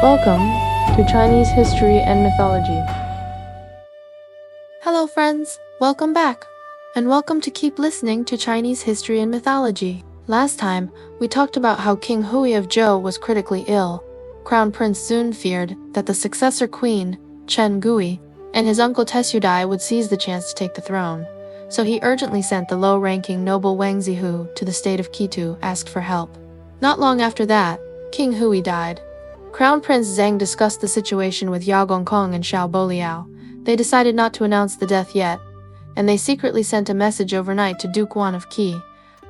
Welcome to Chinese History and Mythology. Hello friends, welcome back. And welcome to keep listening to Chinese History and Mythology. Last time, we talked about how King Hui of Zhou was critically ill. Crown Prince Zhou feared that the successor queen, Chen Gui, and his uncle Tesudai would seize the chance to take the throne. So he urgently sent the low-ranking noble Wang Zihu to the state of Kuiqiu asked for help. Not long after that, King Hui died. Crown Prince Zheng discussed the situation with Yao Gongkong and Xiao Boliao. They decided not to announce the death yet, and they secretly sent a message overnight to Duke Huan of Qi,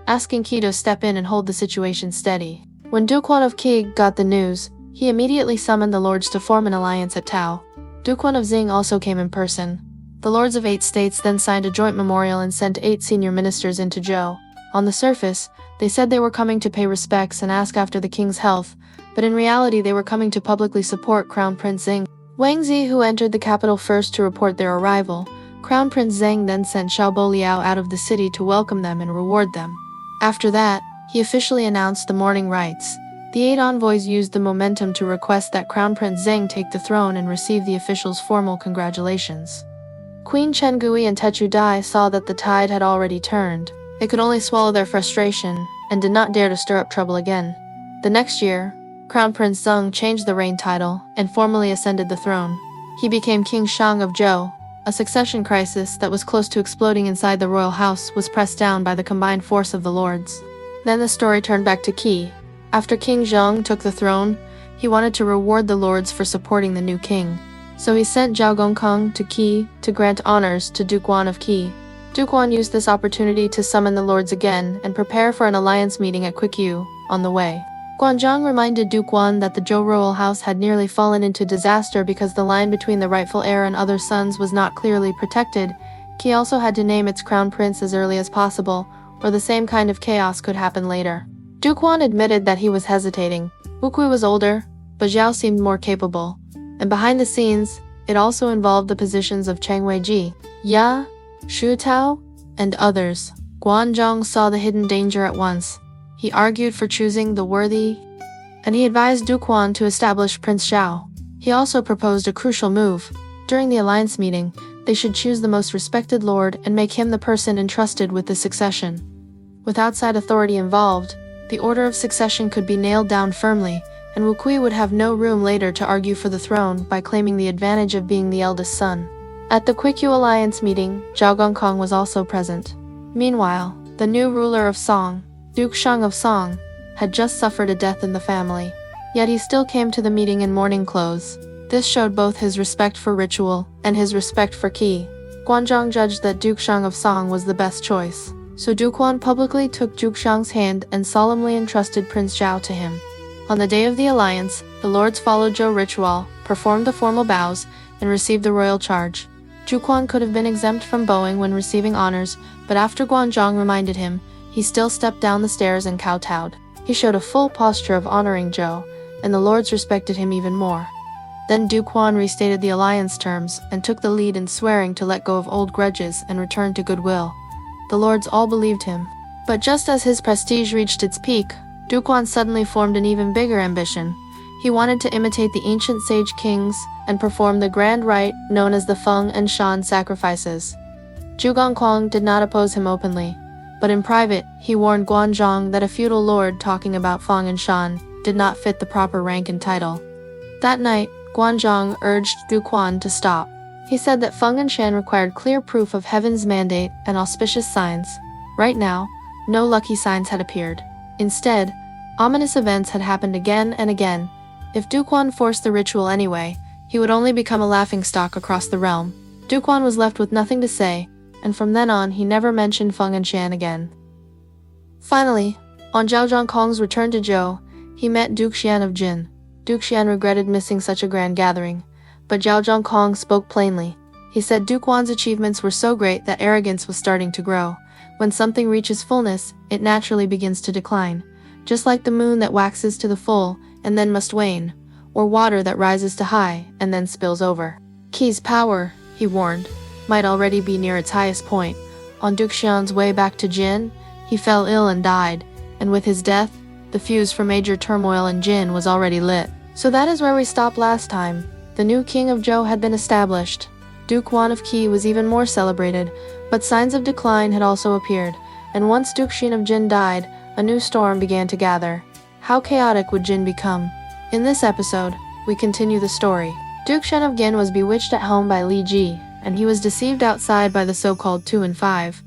asking Qi to step in and hold the situation steady. When Duke Huan of Qi got the news, he immediately summoned the lords to form an alliance at Tao. Duke Huan of Xing also came in person. The lords of 8 states then signed a joint memorial and sent 8 senior ministers into Zhou. On the surface, they said they were coming to pay respects and ask after the king's health, but in reality they were coming to publicly support Crown Prince Zheng. Wang Zi, who entered the capital first to report their arrival, Crown Prince Zheng then sent Xiao Boliao out of the city to welcome them and reward them. After that, he officially announced the mourning rites. The 8 envoys used the momentum to request that Crown Prince Zheng take the throne and receive the officials' formal congratulations. Queen Chen Gui and Techu Dai saw that the tide had already turned. They could only swallow their frustration and did not dare to stir up trouble again. The next year, Crown Prince Zheng changed the reign title and formally ascended the throne. He became King Xiang of Zhou. A succession crisis that was close to exploding inside the royal house was pressed down by the combined force of the lords. Then the story turned back to Qi. After King Zhong took the throne, he wanted to reward the lords for supporting the new king. So he sent Zhao Gongkong to Qi to grant honors to Duke Huan of Qi. Duke Huan used this opportunity to summon the lords again and prepare for an alliance meeting at Kuiqiu on the way. Guan Zhong reminded Duke Huan that the Zhou royal house had nearly fallen into disaster because the line between the rightful heir and other sons was not clearly protected. Qi also had to name its crown prince as early as possible, or the same kind of chaos could happen later. Duke Huan admitted that he was hesitating. Wu Kui was older, but Zhao seemed more capable. And behind the scenes, it also involved the positions of Cheng Weiji, Ya, Shu Tao, and others. Guan Zhong saw the hidden danger at once. He argued for choosing the worthy, and he advised Duke Huan to establish Prince Zhao. He also proposed a crucial move. During the alliance meeting, they should choose the most respected lord and make him the person entrusted with the succession. With outside authority involved, the order of succession could be nailed down firmly, and Wu Kui would have no room later to argue for the throne by claiming the advantage of being the eldest son. At the Kuiqiu alliance meeting, Zhao Gongkong was also present. Meanwhile, the new ruler of Song, Duke Xiang of Song, had just suffered a death in the family. Yet he still came to the meeting in mourning clothes. This showed both his respect for ritual and his respect for Qi. Guan Zhong judged that Duke Xiang of Song was the best choice. So Duke Huan publicly took Duke Xiang's hand and solemnly entrusted Prince Zhao to him. On the day of the alliance, the lords followed Zhou ritual, performed the formal bows, and received the royal charge. Duke Huan could have been exempt from bowing when receiving honors, but after Guan Zhong reminded him, he still stepped down the stairs and kowtowed. He showed a full posture of honoring Zhou, and the lords respected him even more. Then Duke Huan restated the alliance terms and took the lead in swearing to let go of old grudges and return to goodwill. The lords all believed him. But just as his prestige reached its peak, Duke Huan suddenly formed an even bigger ambition. He wanted to imitate the ancient sage kings and perform the grand rite known as the Feng and Shan sacrifices. Zhu Gongquang did not oppose him openly, but in private, he warned Guan Zhong that a feudal lord talking about Feng and Shan did not fit the proper rank and title. That night, Guan Zhong urged Duke Huan to stop. He said that Feng and Shan required clear proof of heaven's mandate and auspicious signs. Right now, no lucky signs had appeared. Instead, ominous events had happened again and again. If Duke Huan forced the ritual anyway, he would only become a laughingstock across the realm. Duke Huan was left with nothing to say, and from then on he never mentioned Feng and Shan again. Finally, on Zhao Zhongkong's return to Zhou, he met Duke Xiang of Jin. Duke Xiang regretted missing such a grand gathering, but Zhao Zhongkong spoke plainly. He said Duke Huan's achievements were so great that arrogance was starting to grow. When something reaches fullness, it naturally begins to decline, just like the moon that waxes to the full and then must wane, or water that rises to high and then spills over. Qi's power, he warned, might already be near its highest point. On Duke Xiang's way back to Jin, he fell ill and died, and with his death, the fuse for major turmoil in Jin was already lit. So that is where we stopped last time. The new king of Zhou had been established. Duke Huan of Qi was even more celebrated, but signs of decline had also appeared, and once Duke Xiang of Jin died, a new storm began to gather. How chaotic would Jin become? In this episode, we continue the story. Duke Xiang of Jin was bewitched at home by Li Ji, and he was deceived outside by the so-called 2 and 5.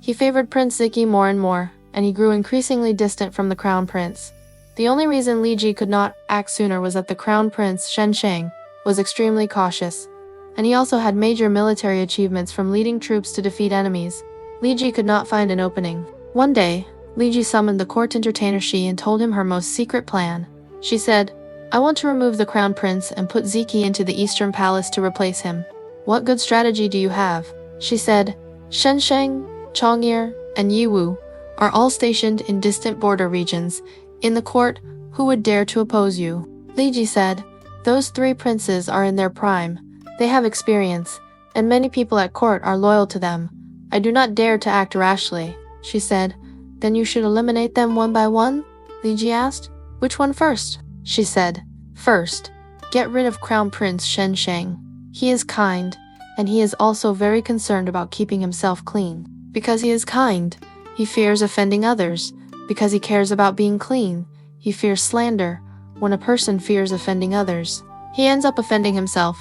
He favored Prince Ziki more and more, and he grew increasingly distant from the crown prince. The only reason Li Ji could not act sooner was that the crown prince, Shen Sheng, was extremely cautious, and he also had major military achievements from leading troops to defeat enemies. Li Ji could not find an opening. One day, Li Ji summoned the court entertainer Shi and told him her most secret plan. She said, "I want to remove the crown prince and put Ziki into the eastern palace to replace him. What good strategy do you have?" She said, "Shen Sheng, Chong'er, and Yiwu are all stationed in distant border regions. In the court, who would dare to oppose you?" Li Ji said, "Those 3 princes are in their prime. They have experience, and many people at court are loyal to them. I do not dare to act rashly." She said, "Then you should eliminate them one by one?" Li Ji asked, "Which one first?" She said, "First, get rid of Crown Prince Shen Sheng. He is kind, and he is also very concerned about keeping himself clean. Because he is kind, he fears offending others. Because he cares about being clean, he fears slander. When a person fears offending others, he ends up offending himself.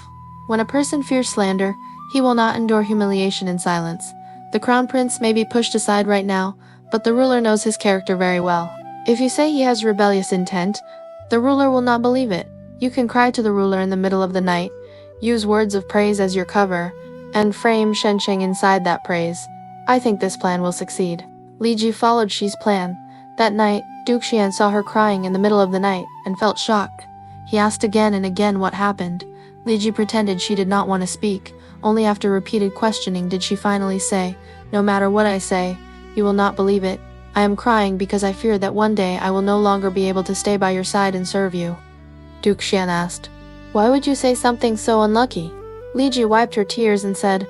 When a person fears slander, he will not endure humiliation in silence. The crown prince may be pushed aside right now, but the ruler knows his character very well. If you say he has rebellious intent, the ruler will not believe it. You can cry to the ruler in the middle of the night, use words of praise as your cover, and frame Shen Sheng inside that praise. I think this plan will succeed." Li Ji followed Shi's plan. That night, Duke Xiang saw her crying in the middle of the night and felt shocked. He asked again and again what happened. Li Ji pretended she did not want to speak. Only after repeated questioning did she finally say, "No matter what I say, you will not believe it. I am crying because I fear that one day I will no longer be able to stay by your side and serve you." Duke Xiang asked, "Why would you say something so unlucky?" Li Ji wiped her tears and said,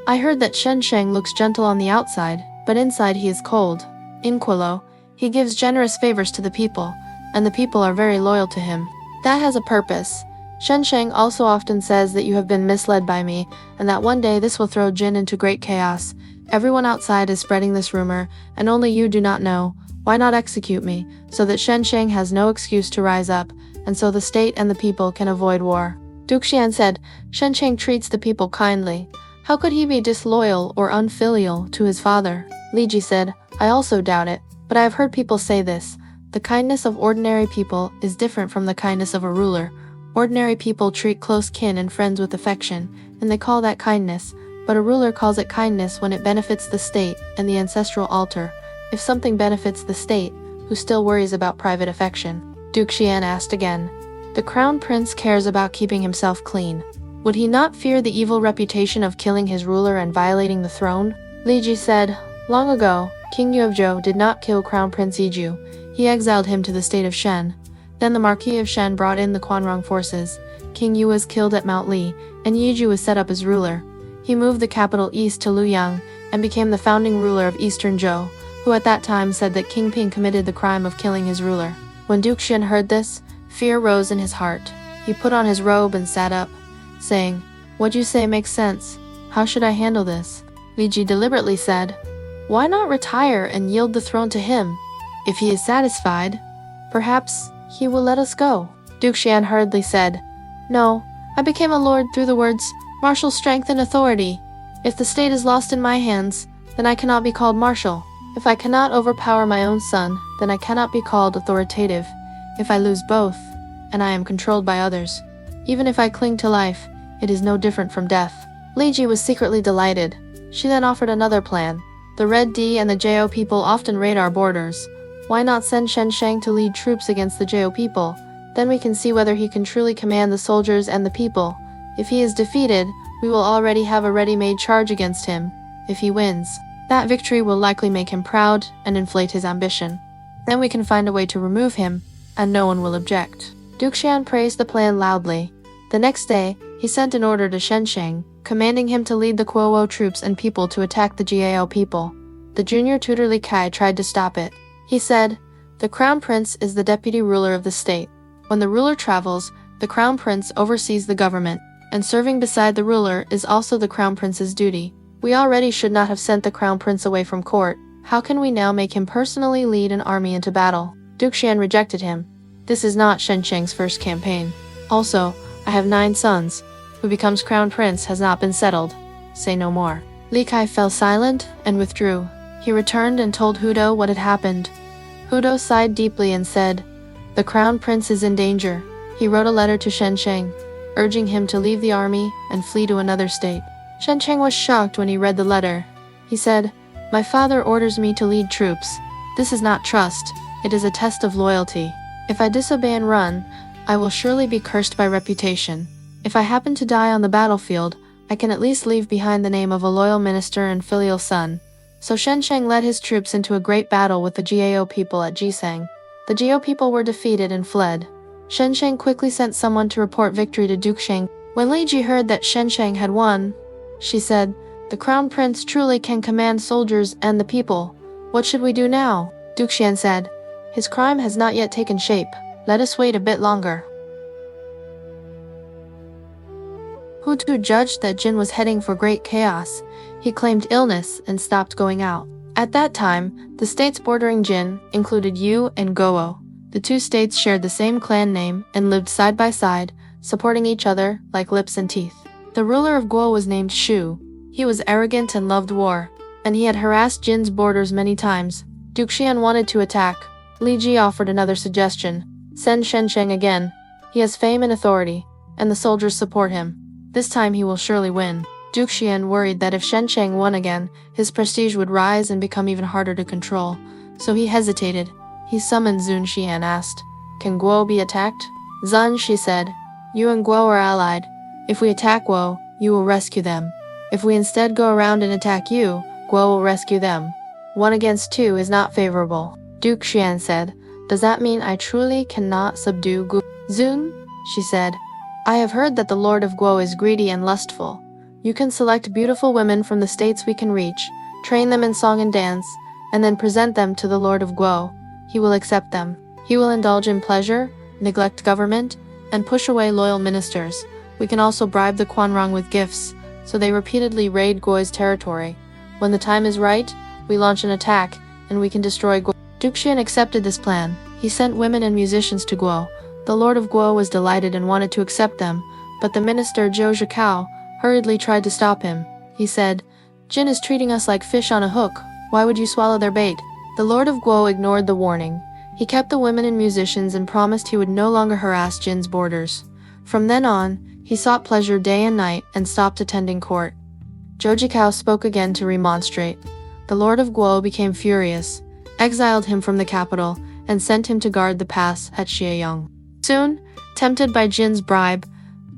"I heard that Shen Sheng looks gentle on the outside, but inside he is cold. In Kuiqiu, he gives generous favors to the people, and the people are very loyal to him. That has a purpose. Shen Sheng also often says that you have been misled by me, and that one day this will throw Jin into great chaos. Everyone outside is spreading this rumor, and only you do not know. Why not execute me, so that Shen Sheng has no excuse to rise up, and so the state and the people can avoid war?" Duke Xiang said, "Shen Sheng treats the people kindly. How could he be disloyal or unfilial to his father?" Li Ji said, "I also doubt it, but I have heard people say this. The kindness of ordinary people is different from the kindness of a ruler. Ordinary people treat close kin and friends with affection, and they call that kindness, but a ruler calls it kindness when it benefits the state and the ancestral altar. If something benefits the state, who still worries about private affection?" Duke Xiang asked again. "The crown prince cares about keeping himself clean. Would he not fear the evil reputation of killing his ruler and violating the throne?" Li Ji said, "Long ago, King Yu of Zhou did not kill Crown Prince Yiju. He exiled him to the state of Shen. Then the Marquis of Shen brought in the Quanrong forces. King Yu was killed at Mount Li, and Yiju was set up as ruler. He moved the capital east to Luoyang and became the founding ruler of Eastern Zhou, who at that time said that King Ping committed the crime of killing his ruler." When Duke Xiang heard this, fear rose in his heart. He put on his robe and sat up, saying, "What you say makes sense. How should I handle this?" Li Ji deliberately said, "Why not retire and yield the throne to him? If he is satisfied, perhaps he will let us go." Duke Xiang hurriedly said, "No, I became a lord through the words, martial strength and authority. If the state is lost in my hands, then I cannot be called martial. If I cannot overpower my own son, then I cannot be called authoritative. If I lose both, and I am controlled by others, even if I cling to life, it is no different from death." Li Ji was secretly delighted. She then offered another plan. "The Red D and the Zhou people often raid our borders. Why not send Shen Sheng to lead troops against the Zhou people? Then we can see whether he can truly command the soldiers and the people. If he is defeated, we will already have a ready-made charge against him. If he wins, that victory will likely make him proud and inflate his ambition. Then we can find a way to remove him, and no one will object." Duke Xiang praised the plan loudly. The next day, he sent an order to Shen Sheng, commanding him to lead the Kuiqiu troops and people to attack the Zhao people. The junior tutor Li Kai tried to stop it. He said, "The crown prince is the deputy ruler of the state. When the ruler travels, The crown prince oversees the government, and serving beside the ruler is also the crown prince's duty. We already should not have sent the crown prince away from court. How can we now make him personally lead an army into battle? Duke Xian rejected him. This is not Shensheng's first campaign. Also, I have 9 sons. Who becomes crown prince has not been settled. Say no more. Li Kai fell silent and withdrew. He returned and told Hudo what had happened. Hudo sighed deeply and said, "The crown prince is in danger." He wrote a letter to Shensheng, urging him to leave the army and flee to another state. Shensheng was shocked when he read the letter. He said, "My father orders me to lead troops. This is not trust. It is a test of loyalty. If I disobey and run, I will surely be cursed by reputation. If I happen to die on the battlefield, I can at least leave behind the name of a loyal minister and filial son." So Shensheng led his troops into a great battle with the Gao people at Jisang. The Gao people were defeated and fled. Shensheng quickly sent someone to report victory to Duke Xiang. When Li Ji heard that Shensheng had won, she said, "The crown prince truly can command soldiers and the people. What should we do now?" Duke Xian said, "His crime has not yet taken shape. Let us wait a bit longer." Hu Tu judged that Jin was heading for great chaos. He claimed illness and stopped going out. At that time, the states bordering Jin included Yu and Guo. The 2 states shared the same clan name and lived side by side, supporting each other like lips and teeth. The ruler of Guo was named Shu. He was arrogant and loved war, and he had harassed Jin's borders many times. Duke Xian wanted to attack. Li Ji offered another suggestion. Send Shensheng again. He has fame and authority, and the soldiers support him. This time he will surely win. Duke Xian worried that if Shensheng won again, his prestige would rise and become even harder to control. So he hesitated. He summoned Zun. Xian asked, "Can Guo be attacked?" "Zun," she said, "you and Guo are allied. If we attack Guo, you will rescue them. If we instead go around and attack you, Guo will rescue them. 1 against 2 is not favorable." Duke Xian said, "Does that mean I truly cannot subdue Guo?" "Zun," she said, "I have heard that the Lord of Guo is greedy and lustful. You can select beautiful women from the states we can reach, train them in song and dance, and then present them to the Lord of Guo. He will accept them. He will indulge in pleasure, neglect government, and push away loyal ministers. We can also bribe the Quanrong with gifts, so they repeatedly raid Guo's territory. When the time is right, we launch an attack, and we can destroy Guo." Duke Xian accepted this plan. He sent women and musicians to Guo. The Lord of Guo was delighted and wanted to accept them, but the minister Zhou Zhikao hurriedly tried to stop him. He said, "Jin is treating us like fish on a hook. Why would you swallow their bait?" The Lord of Guo ignored the warning. He kept the women and musicians and promised he would no longer harass Jin's borders. From then on, he sought pleasure day and night and stopped attending court. Zhou Zhikao spoke again to remonstrate. The Lord of Guo became furious, exiled him from the capital, and sent him to guard the pass at Xieyang. Soon, tempted by Jin's bribe,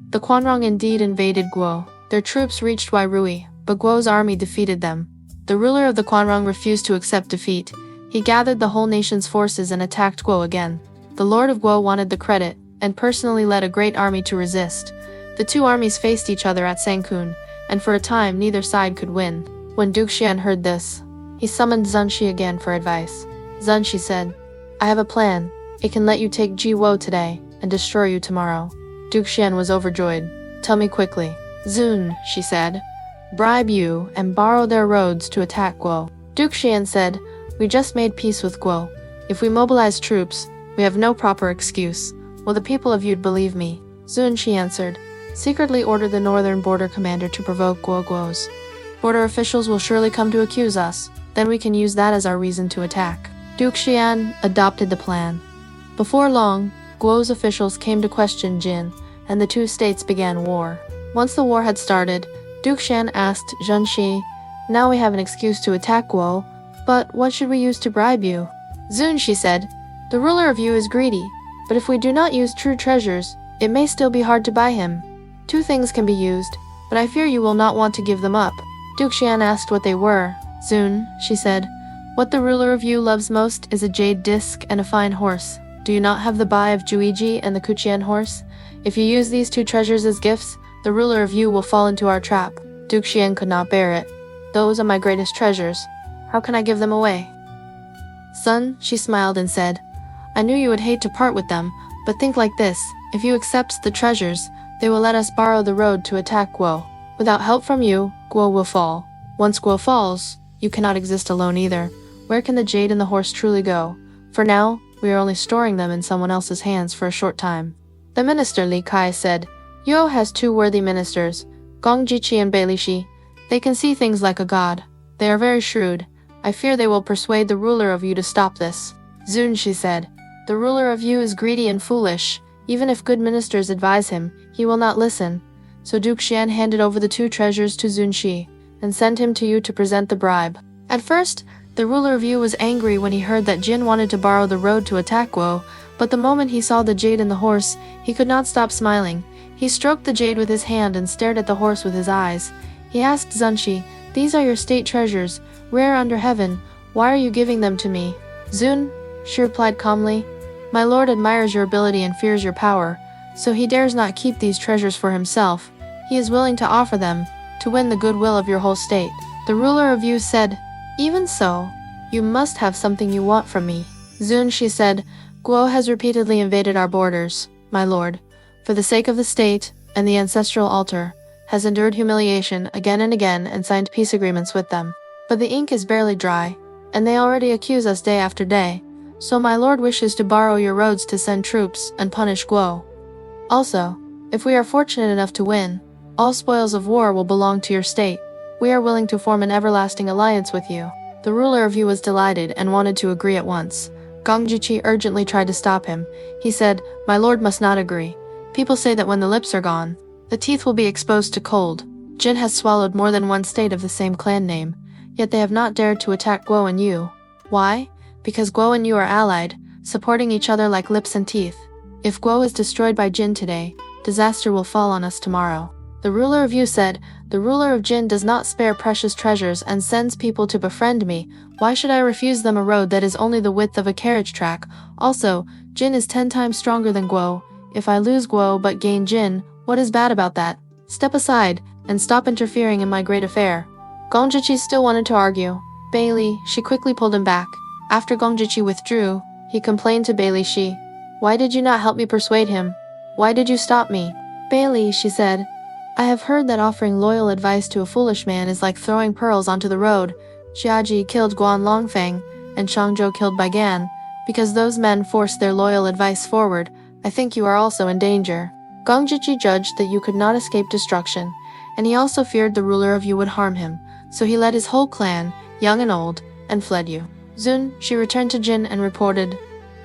the Quanrong indeed invaded Guo. Their troops reached Wairui, but Guo's army defeated them. The ruler of the Quanrong refused to accept defeat. He gathered the whole nation's forces and attacked Guo again. The Lord of Guo wanted the credit, and personally led a great army to resist. The 2 armies faced each other at Sangkun, and for a time neither side could win. When Duke Xian heard this, he summoned Zunshi again for advice. Zunshi said, "I have a plan. It can let you take Jiwo today, and destroy you tomorrow." Duke Xian was overjoyed. "Tell me quickly." "Zun," she said, "bribe you and borrow their roads to attack Guo." Duke Xian said, "We just made peace with Guo. If we mobilize troops, we have no proper excuse. Will the people of Yud believe me?" Zun, she answered, "Secretly order the northern border commander to provoke Guo's. Border officials will surely come to accuse us. Then we can use that as our reason to attack." Duke Xian adopted the plan. Before long, Guo's officials came to question Jin, and the 2 states began war. Once the war had started, Duke Xian asked Zhenshi, "Now we have an excuse to attack Guo, but what should we use to bribe you?" "Zun," she said, "the ruler of Yu is greedy, but if we do not use true treasures, it may still be hard to buy him. 2 things can be used, but I fear you will not want to give them up." Duke Xian asked what they were. "Zun," she said, "what the ruler of Yu loves most is a jade disc and a fine horse. Do you not have the bai of Juiji and the Kuqian horse? If you use these 2 treasures as gifts, the ruler of Yu will fall into our trap." Duke Xian could not bear it. "Those are my greatest treasures. How can I give them away?" "Son," she smiled and said, "I knew you would hate to part with them, but think like this. If you accept the treasures, they will let us borrow the road to attack Guo. Without help from you, Guo will fall. Once Guo falls, you cannot exist alone either. Where can the jade and the horse truly go? For now, we are only storing them in someone else's hands for a short time. The minister Li Kai said, Yuo has 2 worthy ministers, Gong Jiqi and Bai Lishi. They can see things like a god. They are very shrewd. I fear they will persuade the ruler of Yu to stop this. Zun, she said, the ruler of Yu is greedy and foolish. Even if good ministers advise him, he will not listen. So Duke Xiang handed over the 2 treasures to Zun Shi, and sent him to Yu to present the bribe. At first, the ruler of Yu was angry when he heard that Jin wanted to borrow the road to attack Guo, but the moment he saw the jade and the horse, he could not stop smiling. He stroked the jade with his hand and stared at the horse with his eyes. He asked Zunshi, these are your state treasures, rare under heaven. Why are you giving them to me? Zun, she replied calmly, my lord admires your ability and fears your power, so he dares not keep these treasures for himself. He is willing to offer them, to win the goodwill of your whole state. The ruler of Yu said, even so, you must have something you want from me. Zun, she said, Guo has repeatedly invaded our borders, my lord, for the sake of the state and the ancestral altar, has endured humiliation again and again and signed peace agreements with them. But the ink is barely dry, and they already accuse us day after day, so my lord wishes to borrow your roads to send troops and punish Guo. Also, if we are fortunate enough to win, all spoils of war will belong to your state. We are willing to form an everlasting alliance with you. The ruler of Yu was delighted and wanted to agree at once. Gong Jiqi urgently tried to stop him. He said, my lord must not agree. People say that when the lips are gone, the teeth will be exposed to cold. Jin has swallowed more than one state of the same clan name, yet they have not dared to attack Guo and Yu. Why? Because Guo and Yu are allied, supporting each other like lips and teeth. If Guo is destroyed by Jin today, disaster will fall on us tomorrow. The ruler of Yu said, the ruler of Jin does not spare precious treasures and sends people to befriend me. Why should I refuse them a road that is only the width of a carriage track? Also, Jin is 10 times stronger than Guo. If I lose Guo but gain Jin, what is bad about that? Step aside, and stop interfering in my great affair. Gong Jiqi still wanted to argue. Bai Li, she quickly pulled him back. After Gong Jiqi withdrew, he complained to Bai Li Shi. Why did you not help me persuade him? Why did you stop me? Bai Li, she said, I have heard that offering loyal advice to a foolish man is like throwing pearls onto the road. Jiaji killed Guan Longfeng, and Shangzhou killed Bai Gan. Because those men forced their loyal advice forward, I think you are also in danger. Gong Jiqi judged that you could not escape destruction, and he also feared the ruler of Yu would harm him, so he led his whole clan, young and old, and fled Yu. Zun, she returned to Jin and reported,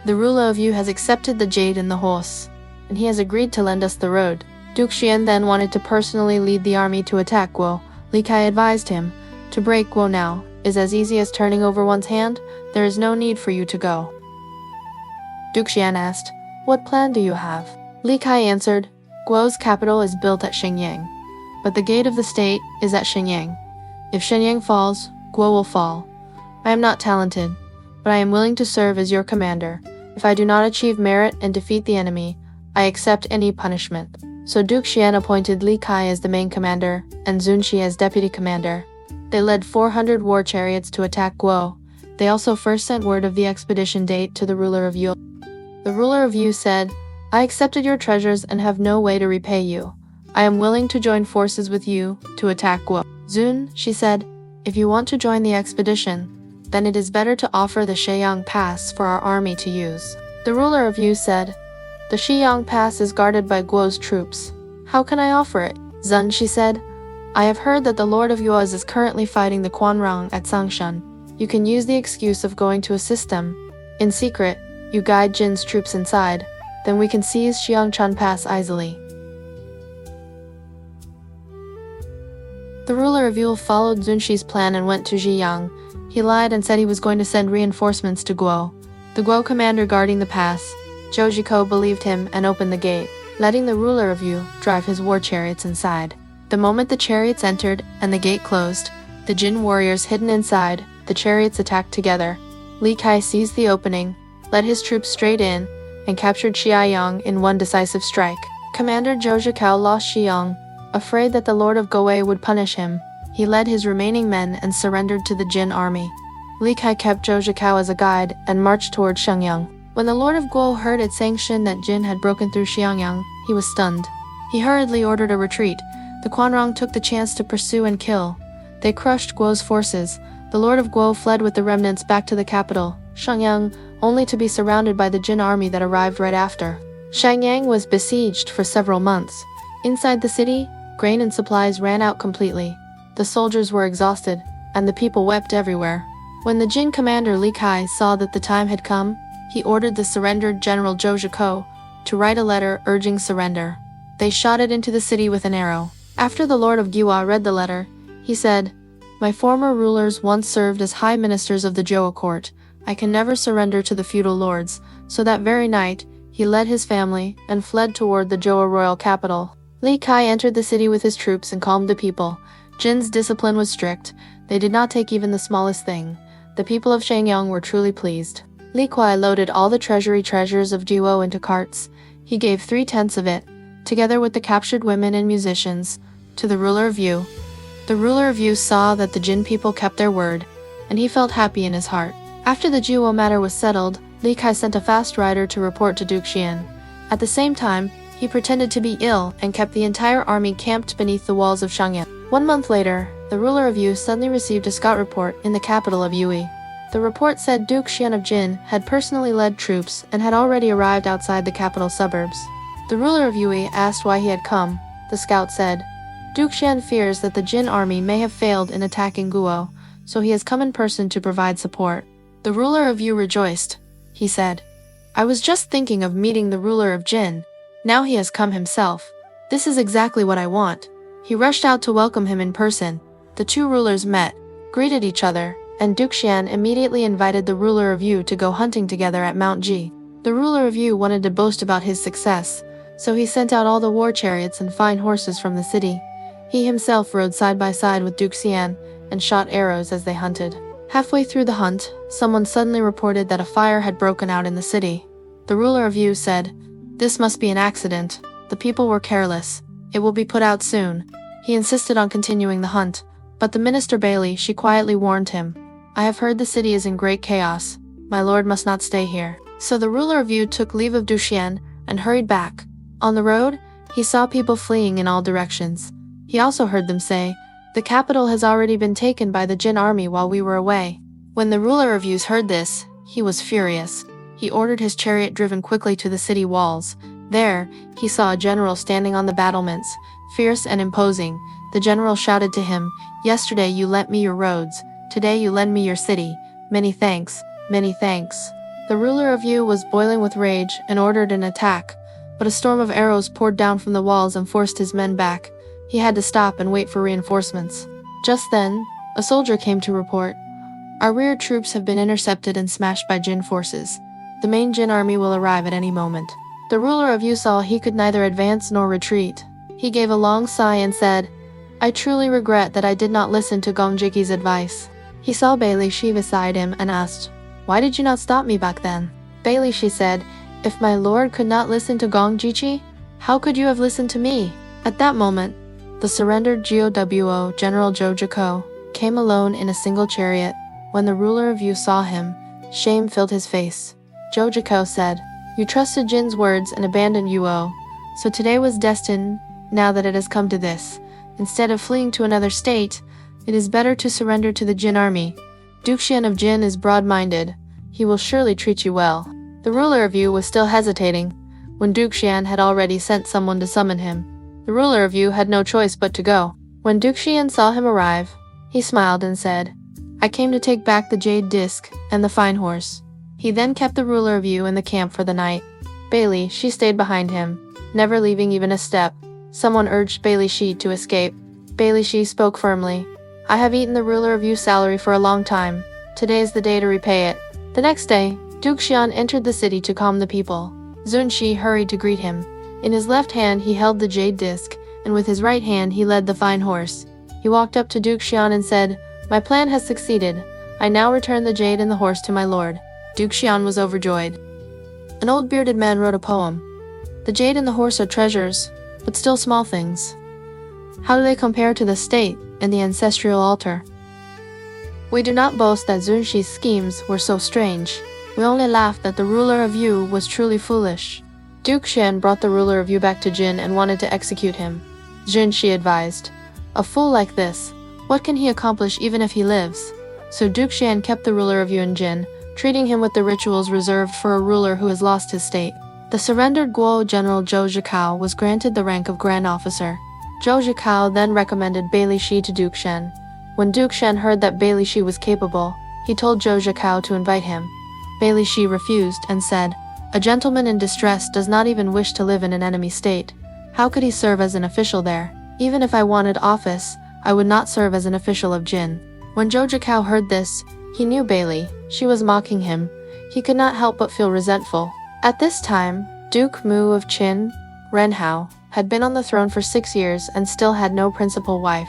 the ruler of Yu has accepted the jade and the horse, and he has agreed to lend us the road. Duke Xiang then wanted to personally lead the army to attack Guo. Li Kai advised him, to break Guo now is as easy as turning over one's hand. There is no need for you to go. Duke Xiang asked, what plan do you have? Li Kai answered, Guo's capital is built at Shenyang, but the gate of the state is at Shenyang. If Shenyang falls, Guo will fall. I am not talented, but I am willing to serve as your commander. If I do not achieve merit and defeat the enemy, I accept any punishment. So Duke Xiang appointed Li Kai as the main commander, and Zun Shi as deputy commander. They led 400 war chariots to attack Guo. They also first sent word of the expedition date to the ruler of Yu. The ruler of Yu said, I accepted your treasures and have no way to repay you. I am willing to join forces with you to attack Guo. Zun, she said, if you want to join the expedition, then it is better to offer the Sheiyang Pass for our army to use. The ruler of Yu said, the Sheiyang Pass is guarded by Guo's troops. How can I offer it? Zun, she said, I have heard that the Lord of Yuez is currently fighting the Quanrong at Sangshan. You can use the excuse of going to assist them. In secret, you guide Jin's troops inside, then we can seize Xiangchan Pass easily. The ruler of Yule followed Zunshi's plan and went to Zhiyang. He lied and said he was going to send reinforcements to Guo. The Guo commander guarding the pass, Zhou Jiko, believed him and opened the gate, letting the ruler of Yu drive his war chariots inside. The moment the chariots entered and the gate closed, the Jin warriors hidden inside, the chariots attacked together. Li Kai seized the opening, led his troops straight in, and captured Xiayang in one decisive strike. Commander Zhou Jikao lost Xiang. Afraid that the Lord of Goei would punish him, he led his remaining men and surrendered to the Jin army. Li Kai kept Zhou Jikao as a guide and marched toward Shenyang. When the Lord of Guo heard it sanctioned that Jin had broken through Xiangyang, he was stunned. He hurriedly ordered a retreat. The Quanrong took the chance to pursue and kill. They crushed Guo's forces. The Lord of Guo fled with the remnants back to the capital, Shangyang, only to be surrounded by the Jin army that arrived right after. Shangyang was besieged for several months. Inside the city, grain and supplies ran out completely. The soldiers were exhausted, and the people wept everywhere. When the Jin commander Li Kai saw that the time had come, he ordered the surrendered General Zhou to write a letter urging surrender. They shot it into the city with an arrow. After the Lord of Giwa read the letter, he said, "My former rulers once served as high ministers of the Zhou court. I can never surrender to the feudal lords." So that very night, he led his family and fled toward the Zhou royal capital. Li Kai entered the city with his troops and calmed the people. Jin's discipline was strict. They did not take even the smallest thing. The people of Shangyang were truly pleased. Li Kuai loaded all the treasures of Jiwo into carts. He gave 3/10 of it, together with the captured women and musicians, to the ruler of Yu. The ruler of Yu saw that the Jin people kept their word, and he felt happy in his heart. After the Jiwo matter was settled, Li Kai sent a fast rider to report to Duke Xian. At the same time, he pretended to be ill and kept the entire army camped beneath the walls of Shangyang. 1 month later, the ruler of Yu suddenly received a scout report in the capital of Yui. The report said Duke Xian of Jin had personally led troops and had already arrived outside the capital suburbs. The ruler of Yui asked why he had come. The scout said, "Duke Xian fears that the Jin army may have failed in attacking Guo, so he has come in person to provide support." The ruler of Yu rejoiced. He said, "I was just thinking of meeting the ruler of Jin. Now he has come himself. This is exactly what I want." He rushed out to welcome him in person. The two rulers met, greeted each other, and Duke Xian immediately invited the ruler of Yu to go hunting together at Mount Ji. The ruler of Yu wanted to boast about his success, so he sent out all the war chariots and fine horses from the city. He himself rode side by side with Duke Xian and shot arrows as they hunted. Halfway through the hunt, someone suddenly reported that a fire had broken out in the city. The ruler of Yu said, "This must be an accident. The people were careless. It will be put out soon." He insisted on continuing the hunt, but the minister Bailey, she quietly warned him, "I have heard the city is in great chaos. My lord must not stay here." So the ruler of Yu took leave of Duke Xian and hurried back. On the road, he saw people fleeing in all directions. He also heard them say, "The capital has already been taken by the Jin army while we were away." When the ruler of Yu heard this, he was furious. He ordered his chariot driven quickly to the city walls. There, he saw a general standing on the battlements, fierce and imposing. The general shouted to him, "Yesterday you lent me your roads. Today you lend me your city. Many thanks, many thanks." The ruler of Yu was boiling with rage and ordered an attack, but a storm of arrows poured down from the walls and forced his men back. He had to stop and wait for reinforcements. Just then, a soldier came to report, "Our rear troops have been intercepted and smashed by Jin forces. The main Jin army will arrive at any moment." The ruler of Yu saw he could neither advance nor retreat. He gave a long sigh and said, "I truly regret that I did not listen to Gong Jiqi's advice." He saw Bailey Shi beside him and asked, "Why did you not stop me back then?" Bailey Shi said, "If my lord could not listen to Gong Jiqi, how could you have listened to me?" At that moment, the surrendered GOWO General Zhou came alone in a single chariot. When the ruler of Yu saw him, shame filled his face. Zhou said, "You trusted Jin's words and abandoned Yuo. So today was destined, now that it has come to this. Instead of fleeing to another state, it is better to surrender to the Jin army. Duke Xian of Jin is broad-minded. He will surely treat you well." The ruler of Yu was still hesitating, when Duke Xian had already sent someone to summon him. The ruler of Yu had no choice but to go. When Duke Xian saw him arrive, he smiled and said, "I came to take back the jade disc and the fine horse." He then kept the ruler of Yu in the camp for the night. Bailey, she stayed behind him, never leaving even a step. Someone urged Bailey Shi to escape. Bailey Shi spoke firmly, "I have eaten the ruler of Yu's salary for a long time. Today is the day to repay it." The next day, Duke Xian entered the city to calm the people. Zun Shi hurried to greet him. In his left hand he held the jade disc, and with his right hand he led the fine horse. He walked up to Duke Xian and said, "My plan has succeeded. I now return the jade and the horse to my lord." Duke Xian was overjoyed. An old bearded man wrote a poem. "The jade and the horse are treasures, but still small things. How do they compare to the state and the ancestral altar?" We do not boast that Zun Shi's schemes were so strange. We only laughed that the ruler of Yu was truly foolish. Duke Xian brought the ruler of Yu back to Jin and wanted to execute him. Jin, she advised. A fool like this, what can he accomplish even if he lives? So Duke Xian kept the ruler of Yu and Jin, treating him with the rituals reserved for a ruler who has lost his state. The surrendered Guo general Zhou Zhikao was granted the rank of Grand Officer. Zhou Zhikao then recommended Bai Li Shi to Duke Xian. When Duke Xian heard that Bai Li Shi was capable, he told Zhou Zhikao to invite him. Bai Li Shi refused and said, "A gentleman in distress does not even wish to live in an enemy state. How could he serve as an official there? Even if I wanted office, I would not serve as an official of Jin." When Zhou Zhikao heard this, he knew Bai Li. She was mocking him. He could not help but feel resentful. At this time, Duke Mu of Qin, Renhao, had been on the throne for 6 years and still had no principal wife.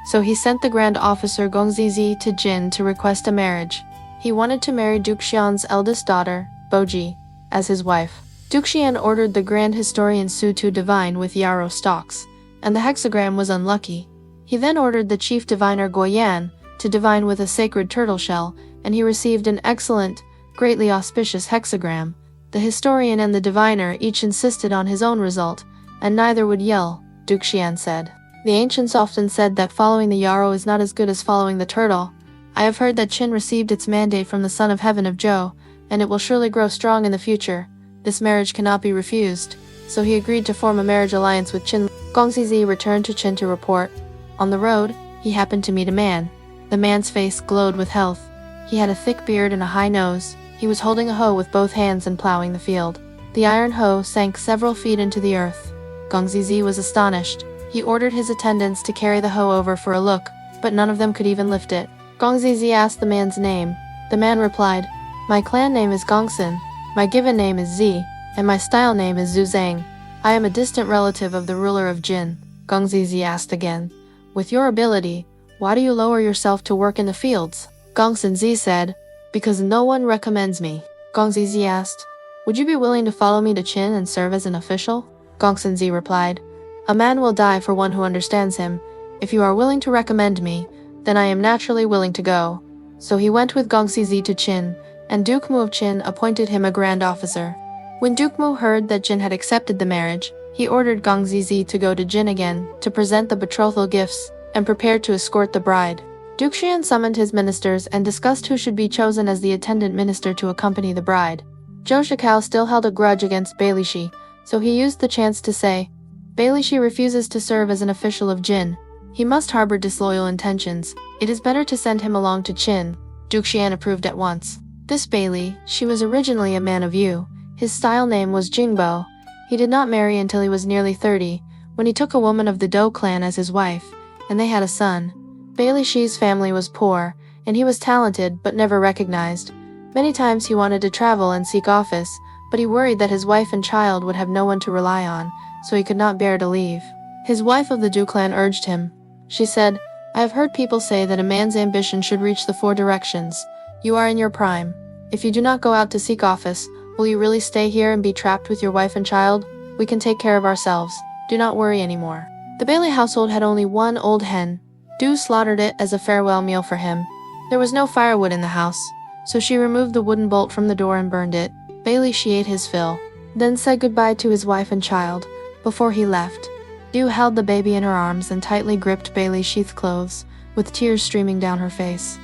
So he sent the Grand Officer Gong Zizi to Jin to request a marriage. He wanted to marry Duke Xian's eldest daughter, Boji, as his wife. Duke Xian ordered the Grand Historian Su to divine with yarrow stalks, and the hexagram was unlucky. He then ordered the chief diviner Guoyan to divine with a sacred turtle shell, and he received an excellent, greatly auspicious hexagram. The historian and the diviner each insisted on his own result, and neither would yell, Duke Xian said. The ancients often said that following the yarrow is not as good as following the turtle. I have heard that Qin received its mandate from the son of heaven of Zhou, and it will surely grow strong in the future. This marriage cannot be refused. So he agreed to form a marriage alliance with Qin. Gong Zizi returned to Qin to report. On the road, he happened to meet a man. The man's face glowed with health. He had a thick beard and a high nose. He was holding a hoe with both hands and plowing the field. The iron hoe sank several feet into the earth. Gong Zizi was astonished. He ordered his attendants to carry the hoe over for a look, but none of them could even lift it. Gong Zizi asked the man's name. The man replied, "My clan name is Gongsun, my given name is Zi, and my style name is Zhu Zhang. I am a distant relative of the ruler of Jin." Gong Zizi asked again, "With your ability, why do you lower yourself to work in the fields?" Gongsun Zi said, "Because no one recommends me." Gong Zizi asked, "Would you be willing to follow me to Qin and serve as an official?" Gongsun Zi replied, "A man will die for one who understands him. If you are willing to recommend me, then I am naturally willing to go." So he went with Gong Zizi to Qin, and Duke Mu of Qin appointed him a grand officer. When Duke Mu heard that Jin had accepted the marriage, he ordered Gong Zizi to go to Jin again to present the betrothal gifts and prepared to escort the bride. Duke Xian summoned his ministers and discussed who should be chosen as the attendant minister to accompany the bride. Zhou Zhikao still held a grudge against Bai Li Shi, so he used the chance to say, "Bai Li Shi refuses to serve as an official of Jin. He must harbor disloyal intentions. It is better to send him along to Qin." Duke Xian approved at once. This Bai Li, she was originally a man of Yu. His style name was Jingbo. He did not marry until he was nearly 30, when he took a woman of the Dou clan as his wife, and they had a son. Bai Li Shi's family was poor, and he was talented but never recognized. Many times he wanted to travel and seek office, but he worried that his wife and child would have no one to rely on, so he could not bear to leave. His wife of the Dou clan urged him. She said, "I have heard people say that a man's ambition should reach the 4 directions. You are in your prime. If you do not go out to seek office, will you really stay here and be trapped with your wife and child? We can take care of ourselves. Do not worry anymore." The Bai Li household had only one old hen. Du slaughtered it as a farewell meal for him. There was no firewood in the house, so she removed the wooden bolt from the door and burned it. Bai Li she ate his fill, then said goodbye to his wife and child. Before he left, Du held the baby in her arms and tightly gripped Bai Li's sheath clothes, with tears streaming down her face.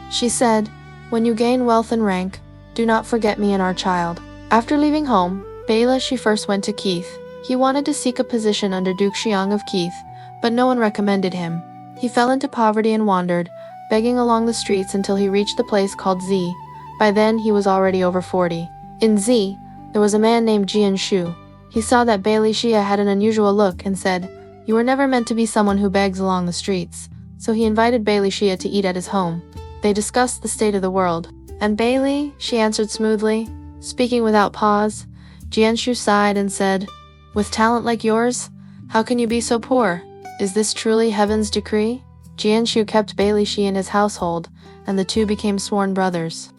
She said, "When you gain wealth and rank, do not forget me and our child." After leaving home, Bai Li she first went to Keith. He wanted to seek a position under Duke Xiang of Keith, but no one recommended him. He fell into poverty and wandered, begging along the streets until he reached the place called Z. By then, he was already over 40. In Z, there was a man named Jian Shu. He saw that Bai Li Xia had an unusual look and said, "You were never meant to be someone who begs along the streets." So he invited Bai Li Xia to eat at his home. They discussed the state of the world. "And Bai Li," she answered smoothly, speaking without pause. Jian Shu sighed and said, "With talent like yours, how can you be so poor? Is this truly heaven's decree?" Jian Shu kept Bai Li Xi in his household, and the two became sworn brothers.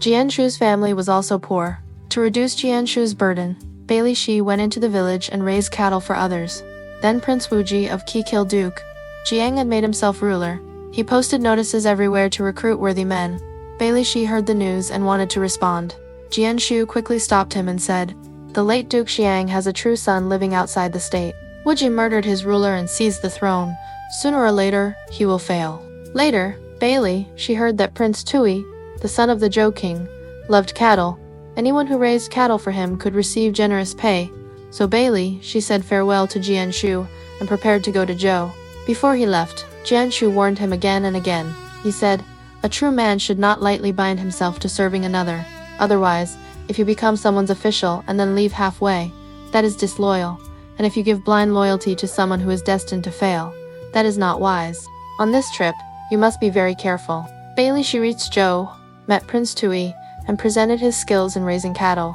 Jian Shu's family was also poor. To reduce Jian Shu's burden, Bai Li Xi went into the village and raised cattle for others. Then Prince Wuji of Kuiqiu Duke Jiang had made himself ruler. He posted notices everywhere to recruit worthy men. Bailey Shi heard the news and wanted to respond. Jian Shu quickly stopped him and said, "The late Duke Xiang has a true son living outside the state. Wuji murdered his ruler and seized the throne. Sooner or later, he will fail." Later, Bailey, she heard that Prince Tui, the son of the Zhou king, loved cattle. Anyone who raised cattle for him could receive generous pay. So Bailey, she said farewell to Jian Shu and prepared to go to Zhou. Before he left, Jian Shu warned him again and again. He said, "A true man should not lightly bind himself to serving another. Otherwise, if you become someone's official and then leave halfway, that is disloyal. And if you give blind loyalty to someone who is destined to fail, that is not wise. On this trip, you must be very careful." Bailey she reached Zhou, met Prince Tui, and presented his skills in raising cattle.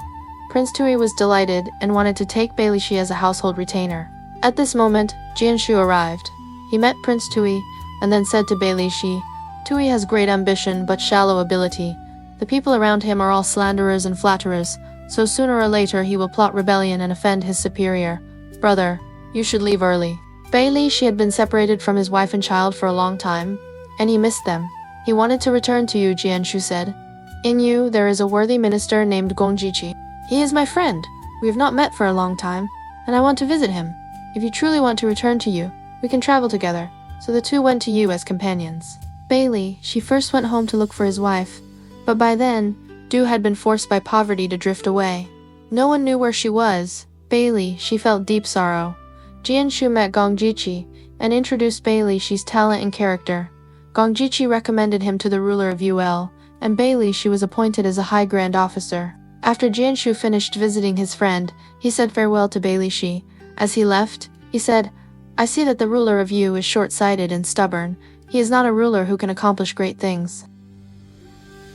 Prince Tui was delighted and wanted to take Bailey Shi as a household retainer. At this moment, Jian Shu arrived. He met Prince Tui and then said to Bailey Shi, "Tui has great ambition but shallow ability. The people around him are all slanderers and flatterers, so sooner or later he will plot rebellion and offend his superior. Brother, you should leave early." Bailey Shi had been separated from his wife and child for a long time, and he missed them. "He wanted to return to you," Jian Shu said. "In you, there is a worthy minister named Gongjiqi. He is my friend. We have not met for a long time, and I want to visit him. If you truly want to return to you, we can travel together." So the two went to you as companions. Bailey, she first went home to look for his wife, but by then, Du had been forced by poverty to drift away. No one knew where she was. Bailey, she felt deep sorrow. Jian Shu met Gongjiqi and introduced Bailey Shi's talent and character. Gongjiqi recommended him to the ruler of Ul, and Bailey Shi was appointed as a high grand officer. After Jian Shu finished visiting his friend, he said farewell to Bailey Shi. As he left, he said, "I see that the ruler of Yu is short-sighted and stubborn. He is not a ruler who can accomplish great things."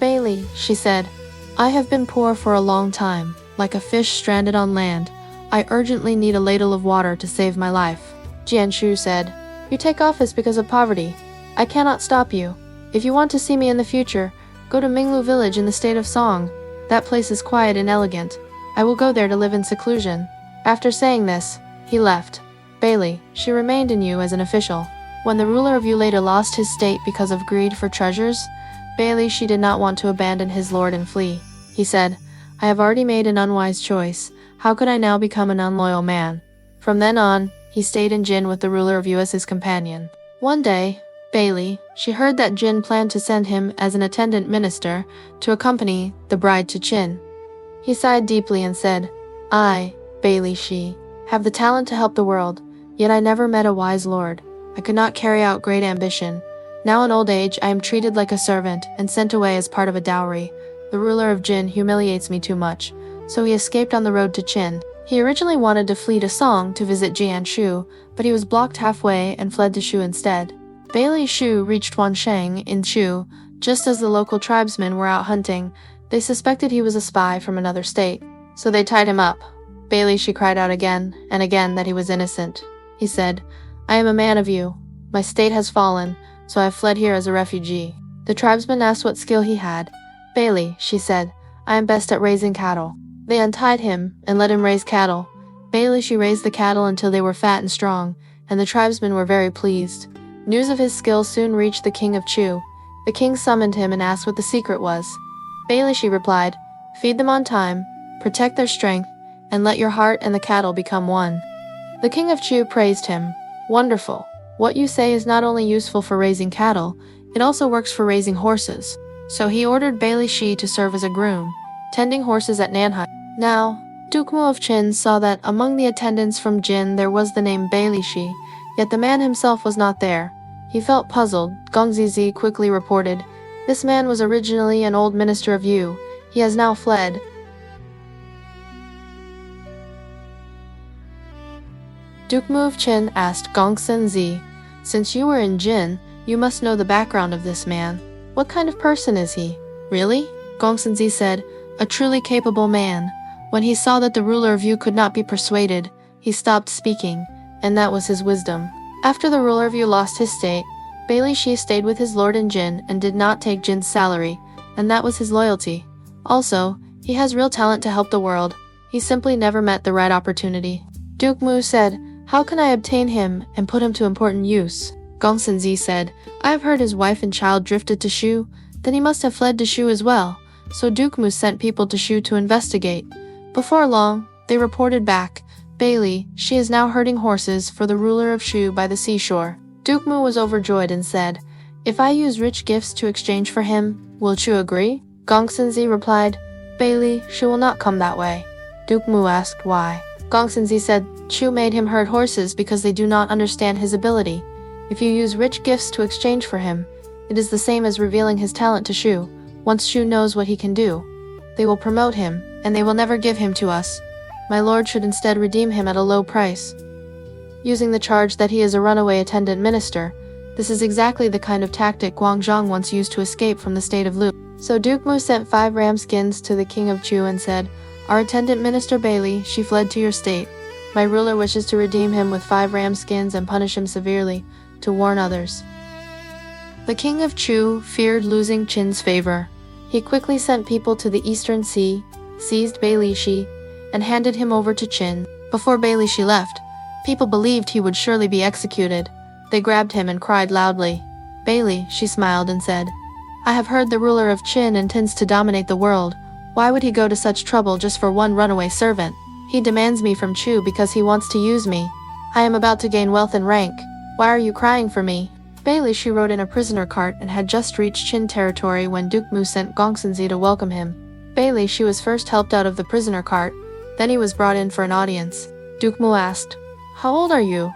Bailey, she said, "I have been poor for a long time, like a fish stranded on land. I urgently need a ladle of water to save my life." Jian Shu said, "You take office because of poverty. I cannot stop you. If you want to see me in the future, go to Minglu village in the state of Song. That place is quiet and elegant. I will go there to live in seclusion." After saying this, he left. Bailey, she remained in Yu as an official. When the ruler of Yu later lost his state because of greed for treasures, Bailey she did not want to abandon his lord and flee. He said, "I have already made an unwise choice. How could I now become an unloyal man?" From then on, he stayed in Jin with the ruler of Yu as his companion. One day, Bailey, she heard that Jin planned to send him as an attendant minister to accompany the bride to Qin. He sighed deeply and said, "I, Bailey Shi, have the talent to help the world, yet I never met a wise lord. I could not carry out great ambition. Now in old age I am treated like a servant and sent away as part of a dowry. The ruler of Jin humiliates me too much." So he escaped on the road to Qin. He originally wanted to flee to Song to visit Jian Shu, but he was blocked halfway and fled to Shu instead. Bailey Shu reached Wansheng in Shu just as the local tribesmen were out hunting. They suspected he was a spy from another state, so they tied him up. Bailey she cried out again and again that he was innocent. He said, "I am a man of you. My state has fallen, so I have fled here as a refugee." The tribesmen asked what skill he had. Bailey, she said, "I am best at raising cattle." They untied him and let him raise cattle. Bailey she raised the cattle until they were fat and strong, and the tribesmen were very pleased. News of his skill soon reached the king of Chu. The king summoned him and asked what the secret was. Bailey she replied, "Feed them on time, protect their strength, and let your heart and the cattle become one." The king of Chu praised him. "Wonderful. What you say is not only useful for raising cattle, it also works for raising horses." So he ordered Bailey Shi to serve as a groom, tending horses at Nanhai. Now, Duke Mu of Qin saw that among the attendants from Jin there was the name Bailey Shi, yet the man himself was not there. He felt puzzled. Gong Zizi quickly reported, "This man was originally an old minister of Yu. He has now fled." Duke Mu of Qin asked Gong Senzi, "Since you were in Jin, you must know the background of this man. What kind of person is he?" "Really?" Gong Senzi said, "A truly capable man." When he saw that the ruler of Yu could not be persuaded, he stopped speaking, and that was his wisdom. After the ruler of Yu lost his state, Bailey Shi stayed with his lord in Jin and did not take Jin's salary, and that was his loyalty. Also, he has real talent to help the world. He simply never met the right opportunity. Duke Mu said, "How can I obtain him and put him to important use?" Gong Senzi said, "I have heard his wife and child drifted to Shu. Then he must have fled to Shu as well, so Duke Mu sent people to Shu to investigate. Before long, they reported back, "Bailey, she is now herding horses for the ruler of Shu by the seashore." Duke Mu was overjoyed and said, "If I use rich gifts to exchange for him, will Chu agree?" Gong Xinzi replied, "Bailey, she will not come that way." Duke Mu asked why. Gong Xinzi said, "Chu made him herd horses because they do not understand his ability. If you use rich gifts to exchange for him, it is the same as revealing his talent to Shu. Once Shu knows what he can do, they will promote him, and they will never give him to us. My lord should instead redeem him at a low price, using the charge that he is a runaway attendant minister. This is exactly the kind of tactic Guan Zhong once used to escape from the state of Lu." So Duke Mu sent 5 ram skins to the king of Chu and said, "Our attendant minister Bailey, she fled to your state. My ruler wishes to redeem him with 5 ram skins and punish him severely, to warn others." The king of Chu feared losing Qin's favor. He quickly sent people to the eastern sea, seized Bailey Shi, and handed him over to Qin. Before Bailey Shi left, people believed he would surely be executed. They grabbed him and cried loudly. Bailey, she smiled and said, "I have heard the ruler of Qin intends to dominate the world. Why would he go to such trouble just for one runaway servant? He demands me from Chu because he wants to use me. I am about to gain wealth and rank. Why are you crying for me?" Bailey Shi rode in a prisoner cart and had just reached Qin territory when Duke Mu sent Gong Xinzi to welcome him. Bailey Shi was first helped out of the prisoner cart, then he was brought in for an audience. Duke Mu asked, "How old are you?"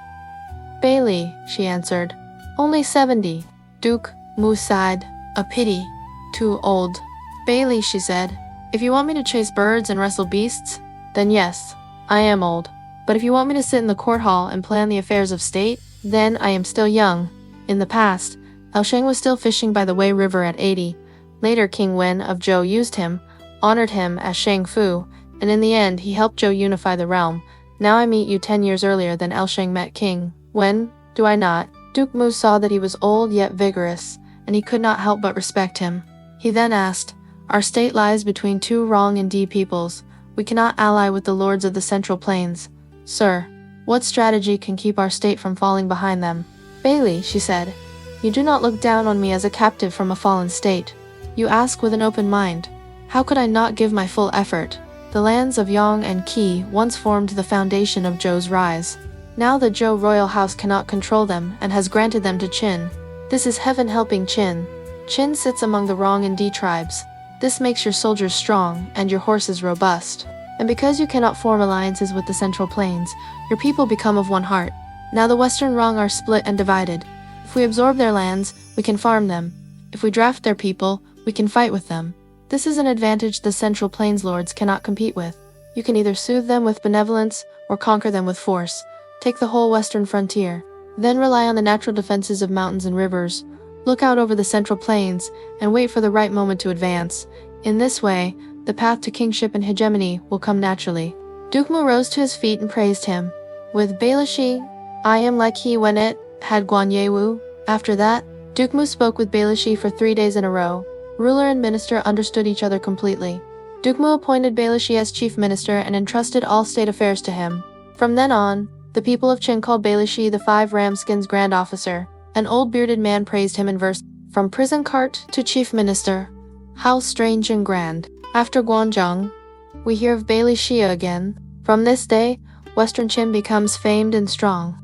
"Bailey," she answered, "Only 70. Duke Mu sighed, "A pity. Too old." "Bailey," she said, "if you want me to chase birds and wrestle beasts, then yes, I am old. But if you want me to sit in the court hall and plan the affairs of state, then I am still young." In the past, Elsheng was still fishing by the Wei River at 80. Later King Wen of Zhou used him, honored him as Shang Fu, and in the end he helped Zhou unify the realm. Now I meet you 10 years earlier than Elsheng met King Wen, do I not? Duke Mu saw that he was old yet vigorous, and he could not help but respect him. He then asked, "Our state lies between 2 Rong and D peoples. We cannot ally with the lords of the Central Plains. Sir, what strategy can keep our state from falling behind them?" "Bailey," she said, "you do not look down on me as a captive from a fallen state. You ask with an open mind. How could I not give my full effort? The lands of Yang and Qi once formed the foundation of Zhou's rise. Now the Zhou royal house cannot control them and has granted them to Qin. This is heaven helping Qin. Qin sits among the Rong and D tribes. This makes your soldiers strong and your horses robust. And because you cannot form alliances with the Central Plains, your people become of one heart. Now the Western Rong are split and divided. If we absorb their lands, we can farm them. If we draft their people, we can fight with them. This is an advantage the Central Plains lords cannot compete with. You can either soothe them with benevolence or conquer them with force. Take the whole western frontier. Then rely on the natural defenses of mountains and rivers. Look out over the Central Plains and wait for the right moment to advance. In this way, the path to kingship and hegemony will come naturally." Duke Mu rose to his feet and praised him. "With Bailishi, I am like he when it had Guan Yewu." After that, Duke Mu spoke with Bailishi for 3 days in a row. Ruler and minister understood each other completely. Duke Mu appointed Bailishi as chief minister and entrusted all state affairs to him. From then on, the people of Qin called Bailishi the 5 ramskins grand officer. An old bearded man praised him in verse, "From prison cart to chief minister. How strange and grand." After Guan Zhong, we hear of Bailishi again. From this day, Western Qin becomes famed and strong.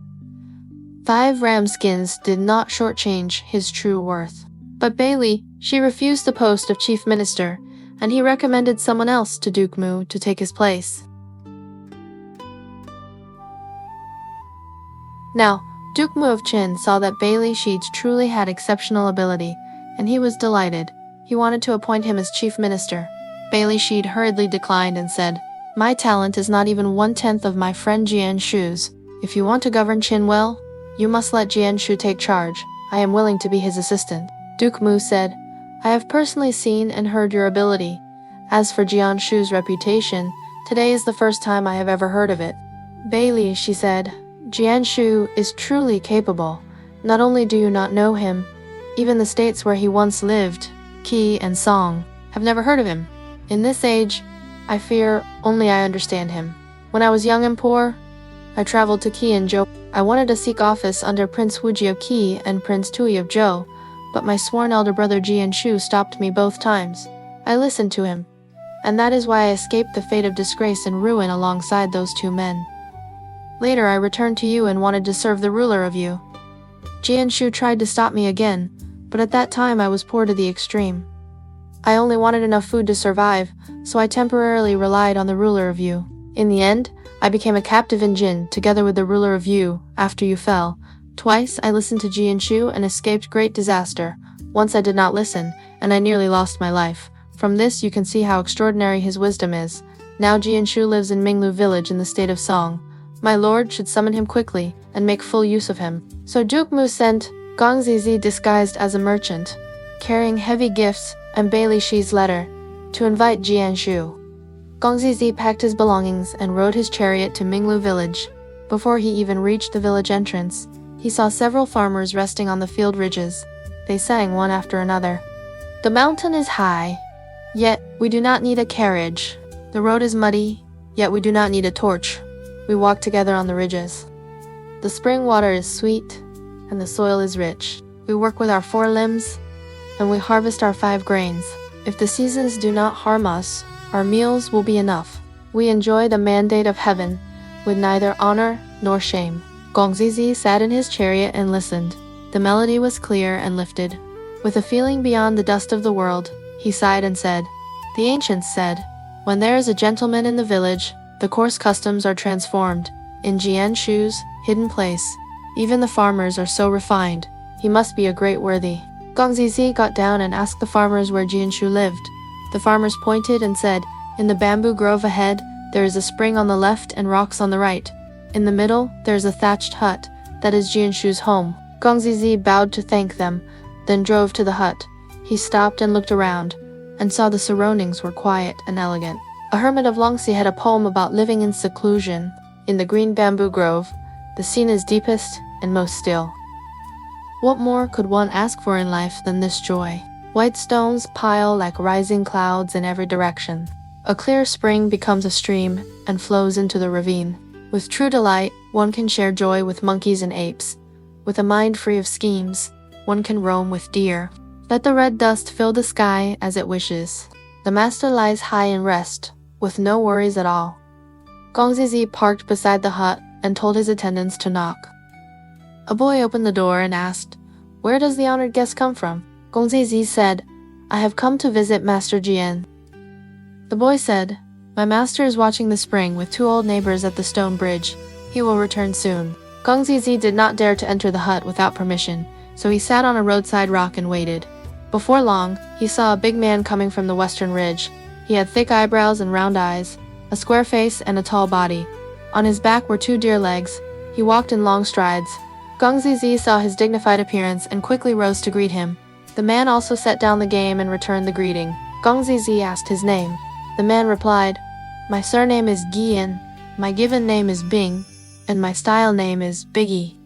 5 ramskins did not shortchange his true worth. But Bailey, she refused the post of chief minister, and he recommended someone else to Duke Mu to take his place. Now, Duke Mu of Qin saw that Bailey Shi truly had exceptional ability, and he was delighted. He wanted to appoint him as chief minister. Bailey Shi hurriedly declined and said, "My talent is not even 1/10 of my friend Jian Shu's. If you want to govern Qin well, you must let Jian Shu take charge. I am willing to be his assistant." Duke Mu said, "I have personally seen and heard your ability. As for Jian Shu's reputation, today is the first time I have ever heard of it." "Bailey," she said, "Jian Shu is truly capable. Not only do you not know him, even the states where he once lived, Qi and Song, have never heard of him. In this age, I fear only I understand him. When I was young and poor, I traveled to Qi and Zhou. I wanted to seek office under Prince Wuji of Qi and Prince Tui of Zhou, but my sworn elder brother Jianshu stopped me both times. I listened to him, and that is why I escaped the fate of disgrace and ruin alongside those two men. Later I returned to you and wanted to serve the ruler of you. Jianshu tried to stop me again, but at that time I was poor to the extreme. I only wanted enough food to survive, so I temporarily relied on the ruler of you. In the end, I became a captive in Jin, together with the ruler of you, after you fell. Twice I listened to Jianshu and escaped great disaster. Once I did not listen, and I nearly lost my life. From this you can see how extraordinary his wisdom is. Now Jianshu lives in Minglu village in the state of Song. My lord should summon him quickly, and make full use of him. So Duke Mu sent Gong Zizi disguised as a merchant, carrying heavy gifts and Bailey Shi's letter, to invite Jianshu. Gong Zizi packed his belongings and rode his chariot to Minglu village. Before he even reached the village entrance, he saw several farmers resting on the field ridges. They sang one after another. The mountain is high, yet we do not need a carriage. The road is muddy, yet we do not need a torch. We walk together on the ridges. The spring water is sweet, and the soil is rich. We work with our 4 limbs, and we harvest our 5 grains. If the seasons do not harm us, our meals will be enough. We enjoy the mandate of heaven, with neither honor nor shame. Gong Zizi sat in his chariot and listened. The melody was clear and lifted. With a feeling beyond the dust of the world, he sighed and said, "The ancients said, when there is a gentleman in the village, the coarse customs are transformed. In Jianshu's hidden place, even the farmers are so refined. He must be a great worthy." Gong Zizi got down and asked the farmers where Jianshu lived. The farmers pointed and said, "In the bamboo grove ahead, there is a spring on the left and rocks on the right. In the middle, there is a thatched hut. That is Jianshu's home." Gong Zizi bowed to thank them, then drove to the hut. He stopped and looked around, and saw the surroundings were quiet and elegant. A hermit of Longxi had a poem about living in seclusion. In the green bamboo grove, the scene is deepest and most still. What more could one ask for in life than this joy? White stones pile like rising clouds in every direction. A clear spring becomes a stream and flows into the ravine. With true delight, one can share joy with monkeys and apes. With a mind free of schemes, one can roam with deer. Let the red dust fill the sky as it wishes. The master lies high in rest, with no worries at all. Gong Zizi parked beside the hut and told his attendants to knock. A boy opened the door and asked, "Where does the honored guest come from?" Gong Zizi said, "I have come to visit Master Jian." The boy said, "My master is watching the spring with 2 old neighbors at the stone bridge. He will return soon." Gong Zizi did not dare to enter the hut without permission, so he sat on a roadside rock and waited. Before long, he saw a big man coming from the western ridge. He had thick eyebrows and round eyes, a square face and a tall body. On his back were 2 deer legs. He walked in long strides. Gong Zizi saw his dignified appearance and quickly rose to greet him. The man also set down the game and returned the greeting. Gong Zizi asked his name. The man replied, "My surname is Gian, my given name is Bing, and my style name is Biggie."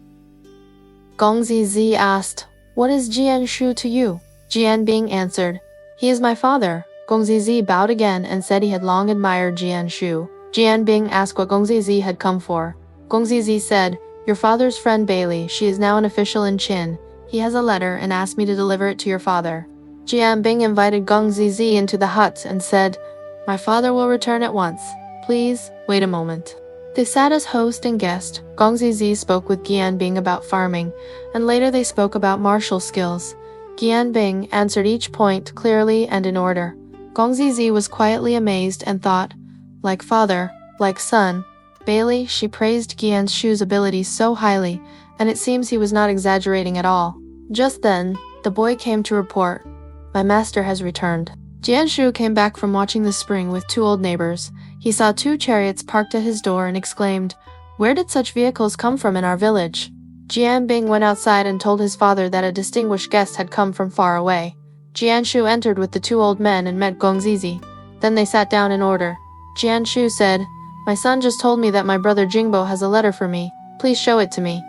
Gong Zizi asked, "What is Jianshu to you?" Jian Bing answered, "He is my father." Gong Zizi bowed again and said he had long admired Jianshu. Jian Bing asked what Gong Zizi had come for. Gong Zizi said, "Your father's friend Bailey, she is now an official in Qin. He has a letter and asked me to deliver it to your father." Jian Bing invited Gong Zizi into the hut and said, "My father will return at once. Please, wait a moment." They sat as host and guest. Gong Zizi spoke with Gian Bing about farming, and later they spoke about martial skills. Gian Bing answered each point clearly and in order. Gong Zizi was quietly amazed and thought, like father, like son. Bailey, she praised Jianshu's abilities so highly, and it seems he was not exaggerating at all. Just then, the boy came to report, "My master has returned." Jianshu came back from watching the spring with 2 old neighbors. He saw 2 chariots parked at his door and exclaimed, "Where did such vehicles come from in our village?" Jian Bing went outside and told his father that a distinguished guest had come from far away. Jianshu entered with the 2 old men and met Gong Zizi. Then they sat down in order. Jianshu said, "My son just told me that my brother Jingbo has a letter for me. Please show it to me."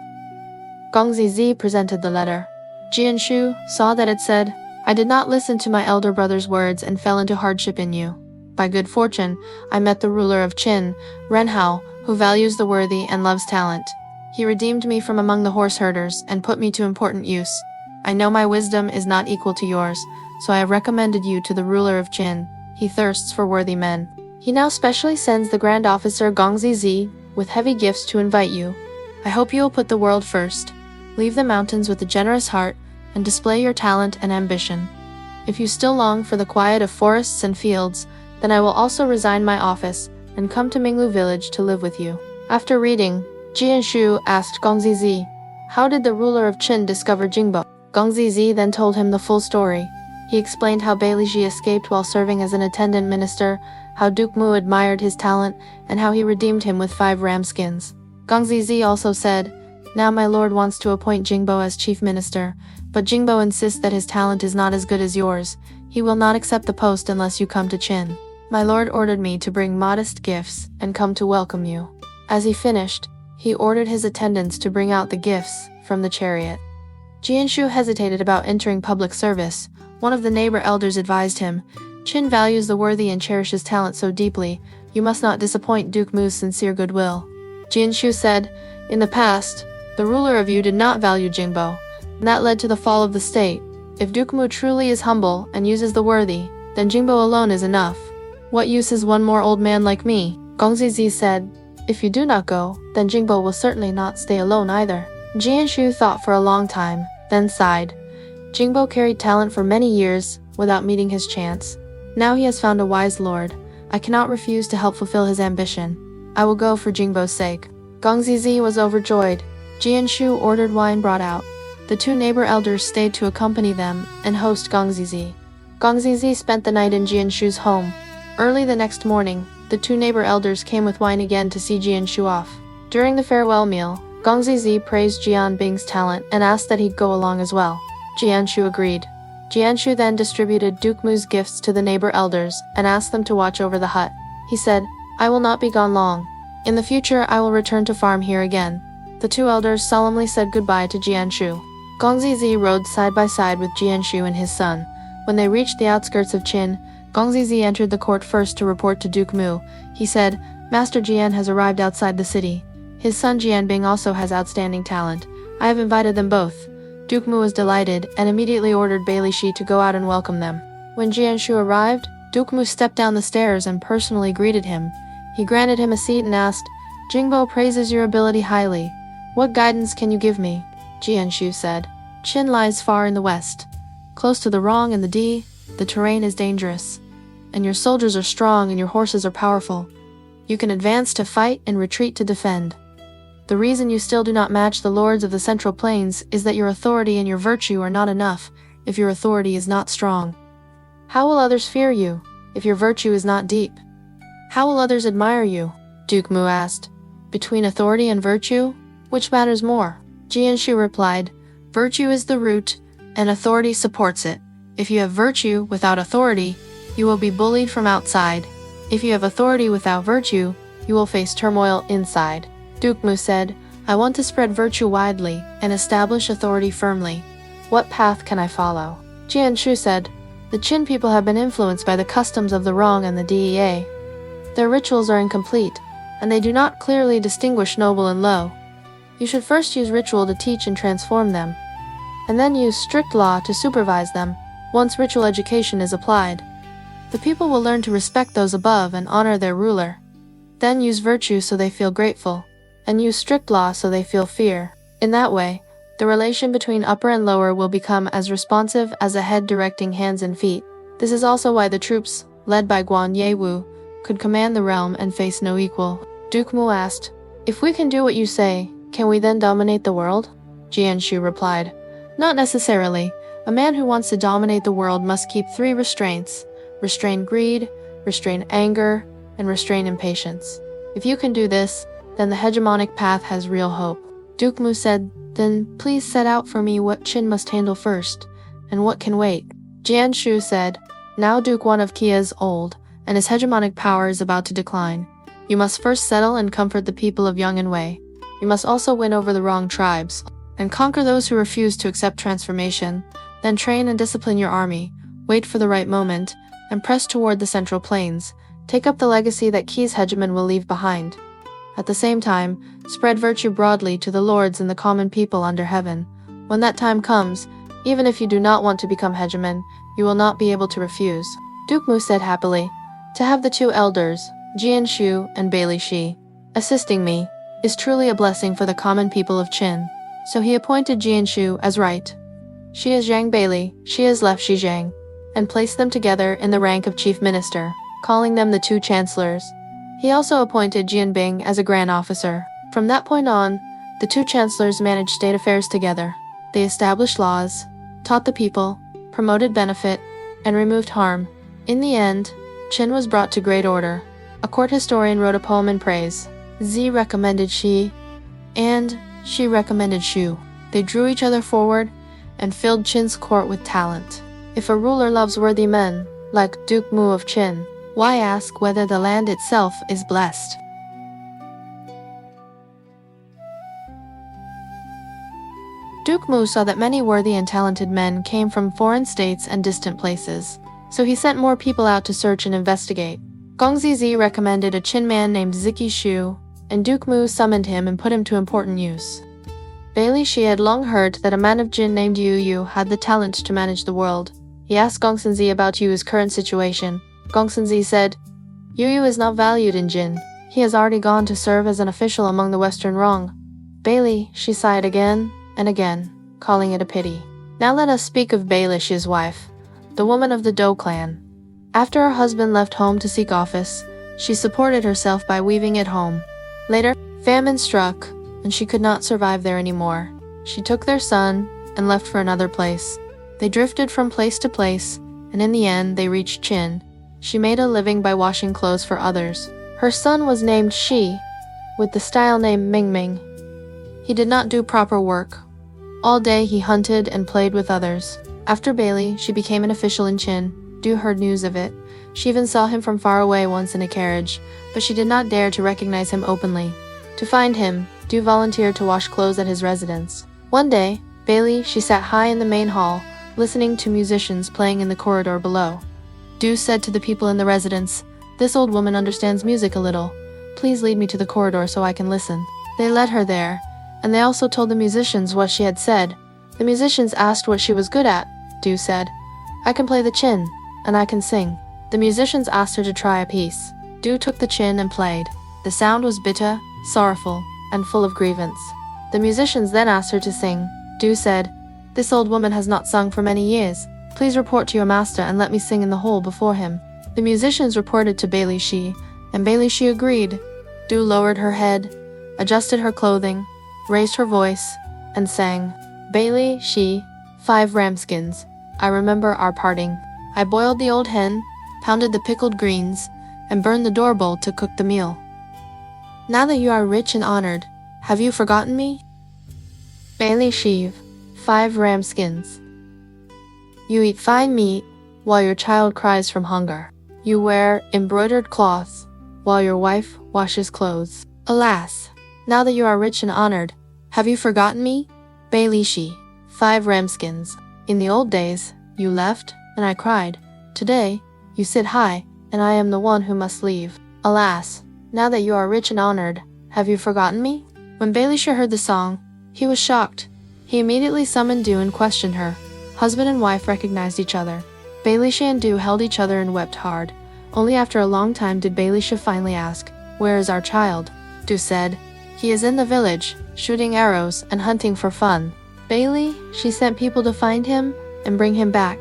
Gong Zizi presented the letter. Jianshu saw that it said, "I did not listen to my elder brother's words and fell into hardship in you. By good fortune, I met the ruler of Qin, Renhao, who values the worthy and loves talent. He redeemed me from among the horse herders and put me to important use. I know my wisdom is not equal to yours, so I have recommended you to the ruler of Qin. He thirsts for worthy men. He now specially sends the Grand Officer Gong Zizi with heavy gifts to invite you. I hope you will put the world first, leave the mountains with a generous heart, and display your talent and ambition. If you still long for the quiet of forests and fields, then I will also resign my office and come to Minglu village to live with you. After reading, Jianshu asked Gong Zizi, how did the ruler of Qin discover Jingbo? Gong Zizi then told him the full story. He explained how Beiliji escaped while serving as an attendant minister, how Duke Mu admired his talent, and how he redeemed him with 5 ram skins. Gong Zizi also said, now my lord wants to appoint Jingbo as chief minister, but Jingbo insists that his talent is not as good as yours. He will not accept the post unless you come to Qin. My lord ordered me to bring modest gifts and come to welcome you. As he finished, he ordered his attendants to bring out the gifts from the chariot. Jianshu hesitated about entering public service. One of the neighbor elders advised him, Qin values the worthy and cherishes talent so deeply, you must not disappoint Duke Mu's sincere goodwill. Jianshu said, in the past, the ruler of Yu did not value Jingbo, and that led to the fall of the state. If Duke Mu truly is humble and uses the worthy, then Jingbo alone is enough. What use is one more old man like me? Gong Zizi said, if you do not go, then Jingbo will certainly not stay alone either. Jianshu thought for a long time, then sighed. Jingbo carried talent for many years without meeting his chance. Now he has found a wise lord. I cannot refuse to help fulfill his ambition. I will go for Jingbo's sake. Gong Zizi was overjoyed. Jianshu ordered wine brought out. The 2 neighbor elders stayed to accompany them and host Gong Zizi. Gong Zizi spent the night in Jianshu's home. Early the next morning, the 2 neighbor elders came with wine again to see Jianshu off. During the farewell meal, Gong Zizi praised Jian Bing's talent and asked that he'd go along as well. Jianshu agreed. Jianshu then distributed Duke Mu's gifts to the neighbor elders and asked them to watch over the hut. He said, I will not be gone long. In the future, I will return to farm here again. The 2 elders solemnly said goodbye to Jianshu. Gong Zizi rode side by side with Jianshu and his son. When they reached the outskirts of Qin, Gong Zizi entered the court first to report to Duke Mu. He said, Master Jian has arrived outside the city. His son Jian Bing also has outstanding talent. I have invited them both. Duke Mu was delighted and immediately ordered Beiliji to go out and welcome them. When Jianshu arrived, Duke Mu stepped down the stairs and personally greeted him. He granted him a seat and asked, Jingbo praises your ability highly. What guidance can you give me? Jianshu said, Qin lies far in the west. Close to the Rong and the Di, the terrain is dangerous. And your soldiers are strong and your horses are powerful. You can advance to fight and retreat to defend. The reason you still do not match the lords of the Central Plains is that your authority and your virtue are not enough if your authority is not strong. How will others fear you if your virtue is not deep? How will others admire you? Duke Mu asked. Between authority and virtue, which matters more? Jianshu replied, Virtue is the root, and authority supports it. If you have virtue without authority, you will be bullied from outside. If you have authority without virtue, you will face turmoil inside. Duke Mu said, I want to spread virtue widely and establish authority firmly. What path can I follow? Jianshu said, the Qin people have been influenced by the customs of the Rong and the Dea. Their rituals are incomplete, and they do not clearly distinguish noble and low. You should first use ritual to teach and transform them, and then use strict law to supervise them. Once ritual education is applied, the people will learn to respect those above and honor their ruler. Then use virtue so they feel grateful, and use strict law so they feel fear. In that way, the relation between upper and lower will become as responsive as a head directing hands and feet. This is also why the troops, led by Guan Yewu, could command the realm and face no equal. Duke Mu asked, if we can do what you say, can we then dominate the world? Jianshu replied, not necessarily. A man who wants to dominate the world must keep 3 restraints: restrain greed, restrain anger, and restrain impatience. If you can do this, then the hegemonic path has real hope. Duke Mu said, then please set out for me what Qin must handle first, and what can wait. Jianshu said, now Duke Huan of Kia is old, and his hegemonic power is about to decline. You must first settle and comfort the people of Yang and Wei. You must also win over the wrong tribes, and conquer those who refuse to accept transformation. Then train and discipline your army, wait for the right moment, and press toward the Central Plains. Take up the legacy that Qi's hegemon will leave behind. At the same time, spread virtue broadly to the lords and the common people under heaven. When that time comes, Even if you do not want to become hegemon, you will not be able to refuse. Duke Mu said happily, to have the two elders, Jian Shu and Bailey Shi, assisting me, is truly a blessing for the common people of Qin. So he appointed Jian Shu as right. She is Zhang Bailey, she is left Shi Zhang, and placed them together in the rank of chief minister, calling them the two chancellors. He also appointed Jian Bing as a grand officer. From that point on, the two chancellors managed state affairs together. They established laws, taught the people, promoted benefit, and removed harm. In the end, Qin was brought to great order. A court historian wrote a poem in praise. Zi recommended Shi, and Shi recommended Shu. They drew each other forward and filled Qin's court with talent. If a ruler loves worthy men, like Duke Mu of Qin, why ask whether the land itself is blessed? Duke Mu saw that many worthy and talented men came from foreign states and distant places, so he sent more people out to search and investigate. Gongzizi recommended a Qin man named Ziki Shu, and Duke Mu summoned him and put him to important use. Bailey Shi had long heard that a man of Jin named Yu Yu had the talent to manage the world. He asked Gongsunzi about Yu's current situation. Gongsunzi said, Yu Yu is not valued in Jin. He has already gone to serve as an official among the Western Rong. Bailey Shi sighed again and again, calling it a pity. Now let us speak of Bailey Shi's wife, the woman of the Zhou clan. After her husband left home to seek office, she supported herself by weaving at home. Later, famine struck, and she could not survive there anymore. She took their son and left for another place. They drifted from place to place, and in the end they reached Qin. She made a living by washing clothes for others. Her son was named Shi, with the style name Mingming. He did not do proper work. All day he hunted and played with others. After Bailey, she became an official in Qin. Du heard news of it. She even saw him from far away once in a carriage, but she did not dare to recognize him openly. To find him, Du volunteered to wash clothes at his residence. One day, Bailey, she sat high in the main hall, listening to musicians playing in the corridor below. Du said to the people in the residence, "This old woman understands music a little. Please lead me to the corridor so I can listen." They led her there, and they also told the musicians what she had said. The musicians asked what she was good at. Du said, "I can play the qin, and I can sing." The musicians asked her to try a piece. Du took the qin and played. The sound was bitter, sorrowful, and full of grievance. The musicians then asked her to sing. Du said, "This old woman has not sung for many years. Please report to your master and let me sing in the hall before him." The musicians reported to Bailey Shi, and Bailey Shi agreed. Du lowered her head, adjusted her clothing, raised her voice, and sang, "Bailey Shi, 5 ramskins. I remember our parting. I boiled the old hen, pounded the pickled greens, and burned the door bowl to cook the meal. Now that you are rich and honored, have you forgotten me?" Bailey Shi, 5 ramskins. You eat fine meat, while your child cries from hunger. You wear embroidered cloths, while your wife washes clothes. Alas, now that you are rich and honored, have you forgotten me? Bailey Shi, 5 ramskins. In the old days, you left, and I cried. Today, you sit high, and I am the one who must leave. Alas, now that you are rich and honored, have you forgotten me? When Bailey Shi heard the song, he was shocked. He immediately summoned Du and questioned her. Husband and wife recognized each other. Bailey Shi and Du held each other and wept hard. Only after a long time did Bailey Shi finally ask, "Where is our child?" Du said, "He is in the village, shooting arrows and hunting for fun." Bailey Shi sent people to find him and bring him back.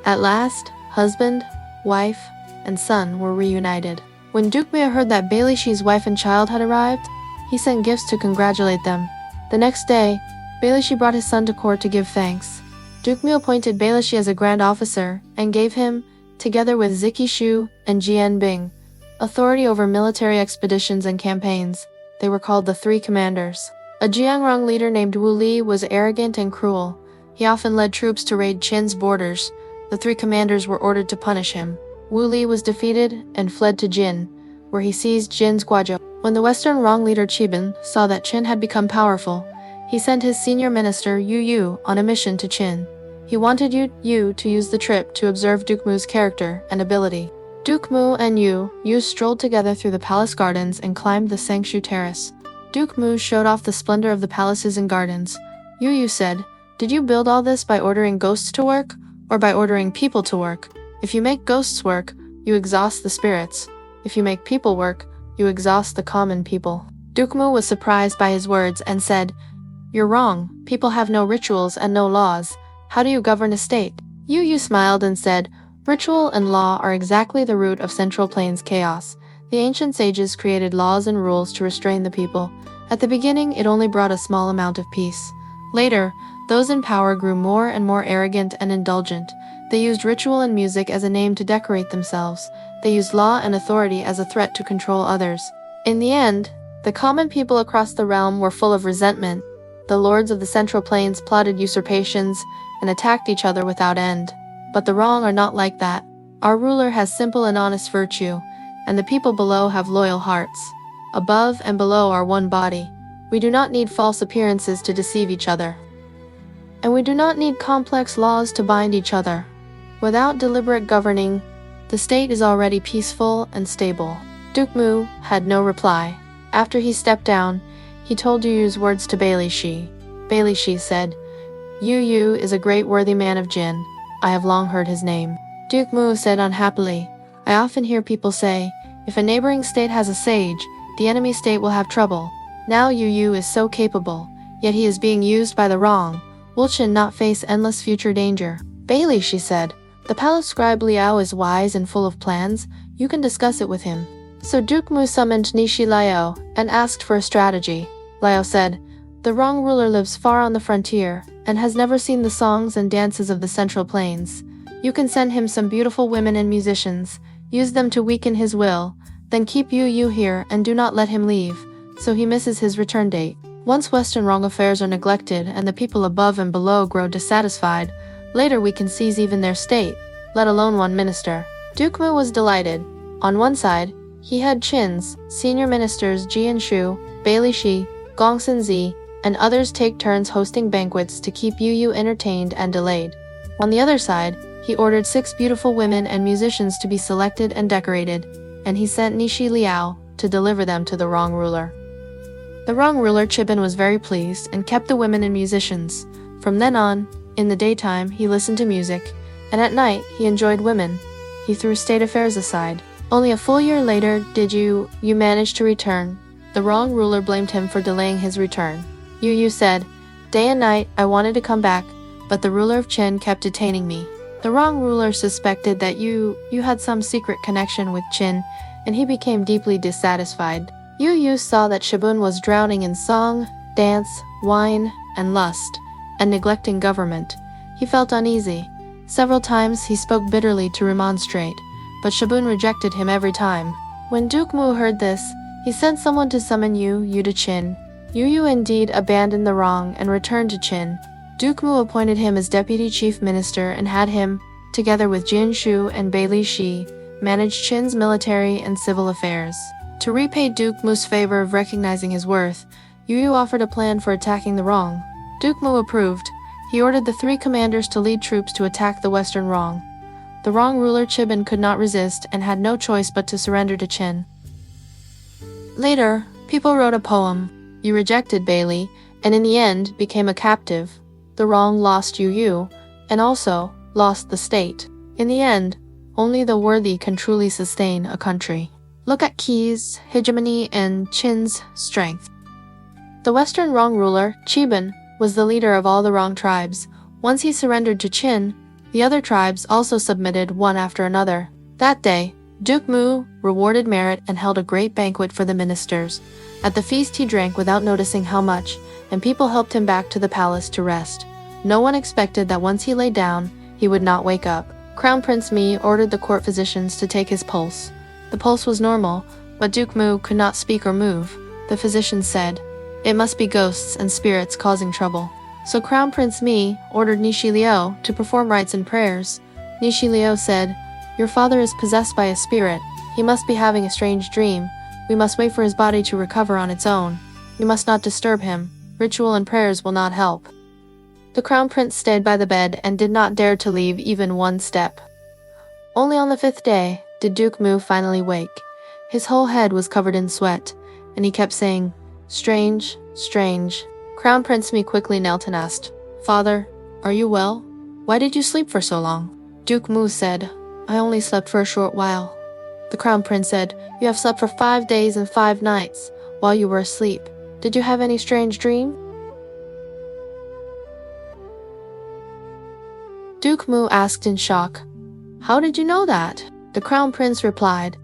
At last, husband, wife, and son were reunited. When Duke Mu heard that Bailey Shi's wife and child had arrived, he sent gifts to congratulate them. The next day, Bailey Shi brought his son to court to give thanks. Duke Mu appointed Bailey Shi as a grand officer and gave him, together with Ziki Shu and Jian Bing, authority over military expeditions and campaigns. They were called the Three Commanders. A Jiangrong leader named Wu Li was arrogant and cruel. He often led troops to raid Qin's borders. The Three Commanders were ordered to punish him. Wu Li was defeated and fled to Jin, where he seized Jin's Guazhou. When the Western Rong leader Qibin saw that Qin had become powerful, he sent his senior minister Yu Yu on a mission to Qin. He wanted Yu to use the trip to observe Duke Mu's character and ability. Duke Mu and Yu strolled together through the palace gardens and climbed the Sangshu terrace. Duke Mu showed off the splendor of the palaces and gardens. Yu said, Did you build all this by ordering ghosts to work, or by ordering people to work? If you make ghosts work, you exhaust the spirits. If you make people work, you exhaust the common people." Duke Mu was surprised by his words and said, "You're wrong. People have no rituals and no laws. How do you govern a state?" Yu Yu smiled and said, "Ritual and law are exactly the root of Central Plains chaos. The ancient sages created laws and rules to restrain the people. At the beginning, it only brought a small amount of peace. Later, those in power grew more and more arrogant and indulgent. They used ritual and music as a name to decorate themselves. They used law and authority as a threat to control others. In the end, the common people across the realm were full of resentment. The lords of the Central Plains plotted usurpations and attacked each other without end. But the wrong are not like that. Our ruler has simple and honest virtue, and the people below have loyal hearts. Above and below are one body. We do not need false appearances to deceive each other. And we do not need complex laws to bind each other. Without deliberate governing, the state is already peaceful and stable." Duke Mu had no reply. After he stepped down, he told Yu Yu's words to Bailey Shi. Bailey Shi said, "Yu Yu is a great worthy man of Jin. I have long heard his name." Duke Mu said unhappily, "I often hear people say, if a neighboring state has a sage, the enemy state will have trouble. Now Yu Yu is so capable, yet he is being used by the wrong. Will Qin not face endless future danger?" "Bailey," she said, "the palace scribe Liao is wise and full of plans. You can discuss it with him." So Duke Mu summoned Nishi Liao and asked for a strategy. Liao said, "The wrong ruler lives far on the frontier and has never seen the songs and dances of the Central Plains. You can send him some beautiful women and musicians, use them to weaken his will, then keep Yu Yu here and do not let him leave, so he misses his return date. Once Western wrong affairs are neglected and the people above and below grow dissatisfied, later we can seize even their state, let alone one minister." Duke Mu was delighted. On one side, he had Qin's senior ministers Ji and Shu, Bailey Shi, Gongsun Zi, and others take turns hosting banquets to keep Yu Yu entertained and delayed. On the other side, he ordered 6 beautiful women and musicians to be selected and decorated, and he sent Nishi Liao to deliver them to the wrong ruler. The wrong ruler Chibin was very pleased and kept the women and musicians. From then on, in the daytime he listened to music, and at night he enjoyed women. He threw state affairs aside. Only a full year later did you manage to return. The wrong ruler blamed him for delaying his return. Yu Yu said, "Day and night I wanted to come back, but the ruler of Qin kept detaining me." The wrong ruler suspected that you had some secret connection with Qin, and he became deeply dissatisfied. Yu Yu saw that Shibun was drowning in song, dance, wine, and lust, and neglecting government. He felt uneasy. Several times he spoke bitterly to remonstrate, but Shibun rejected him every time. When Duke Mu heard this, he sent someone to summon Yu Yu to Qin. Yu Yu indeed abandoned the wrong and returned to Qin. Duke Mu appointed him as deputy chief minister and had him, together with Jin Shu and Bailey Shi, manage Qin's military and civil affairs. To repay Duke Mu's favor of recognizing his worth, Yu Yu offered a plan for attacking the wrong. Duke Mu approved. He ordered the 3 commanders to lead troops to attack the western wrong. The wrong ruler Chibin could not resist and had no choice but to surrender to Qin. Later, people wrote a poem. You rejected Bailey, and in the end became a captive. The wrong lost Yu Yu, and also lost the state. In the end, only the worthy can truly sustain a country. Look at Qi's hegemony and Qin's strength. The western wrong ruler, Chibin, was the leader of all the wrong tribes. Once he surrendered to Qin, the other tribes also submitted one after another. That day, Duke Mu rewarded merit and held a great banquet for the ministers. At the feast he drank without noticing how much, and people helped him back to the palace to rest. No one expected that once he lay down, he would not wake up. Crown Prince Mi ordered the court physicians to take his pulse. The pulse was normal, but Duke Mu could not speak or move. The physicians said, "It must be ghosts and spirits causing trouble." So Crown Prince Mi ordered Nishi Liao to perform rites and prayers. Nishi Liao said, "Your father is possessed by a spirit. He must be having a strange dream. We must wait for his body to recover on its own. You must not disturb him. Ritual and prayers will not help." The Crown Prince stayed by the bed and did not dare to leave even one step. Only on the 5th day did Duke Mu finally wake. His whole head was covered in sweat, and he kept saying, "Strange, strange." Crown Prince Mi quickly knelt and asked, "Father, are you well? Why did you sleep for so long?" Duke Mu said, "I only slept for a short while." The Crown Prince said, "You have slept for 5 days and 5 nights while you were asleep. Did you have any strange dream?" Duke Mu asked in shock, "How did you know that?" The Crown Prince replied,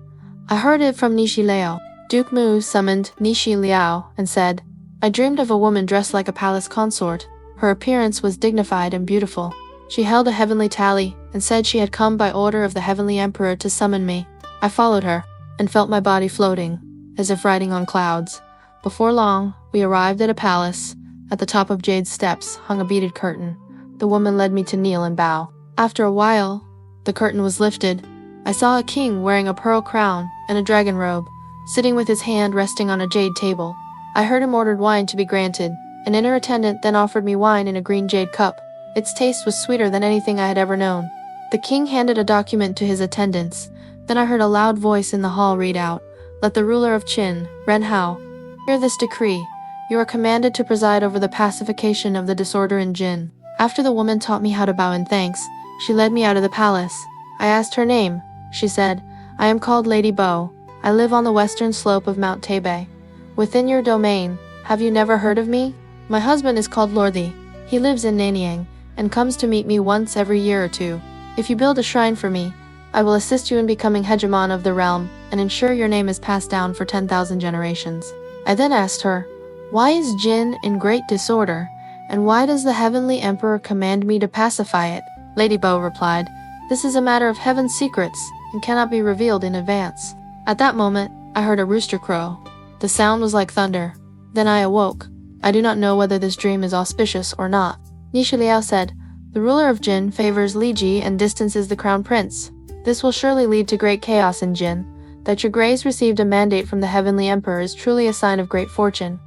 "I heard it from Nishi Liao." Duke Mu summoned Nishi Liao and said, "I dreamed of a woman dressed like a palace consort. Her appearance was dignified and beautiful. She held a heavenly tally and said she had come by order of the heavenly emperor to summon me. I followed her and felt my body floating, as if riding on clouds. Before long, we arrived at a palace. At the top of jade steps hung a beaded curtain. The woman led me to kneel and bow. After a while, the curtain was lifted. I saw a king wearing a pearl crown and a dragon robe, sitting with his hand resting on a jade table. I heard him ordered wine to be granted. An inner attendant then offered me wine in a green jade cup. Its taste was sweeter than anything I had ever known. The king handed a document to his attendants. Then I heard a loud voice in the hall read out, 'Let the ruler of Qin, Ren Hao, hear this decree. You are commanded to preside over the pacification of the disorder in Jin.' After the woman taught me how to bow in thanks, she led me out of the palace. I asked her name. She said, 'I am called Lady Bo. I live on the western slope of Mount Taibei. Within your domain, have you never heard of me? My husband is called Lordi. He lives in Nanyang and comes to meet me once every year or two. If you build a shrine for me, I will assist you in becoming hegemon of the realm and ensure your name is passed down for 10,000 generations.' I then asked her, 'Why is Jin in great disorder, and why does the heavenly emperor command me to pacify it?' Lady Bo replied, 'This is a matter of heaven's secrets and cannot be revealed in advance.' At that moment, I heard a rooster crow. The sound was like thunder. Then I awoke. I do not know whether this dream is auspicious or not." Nishi Liao said, "The ruler of Jin favors Li Ji and distances the crown prince. This will surely lead to great chaos in Jin. That your grace received a mandate from the heavenly emperor is truly a sign of great fortune."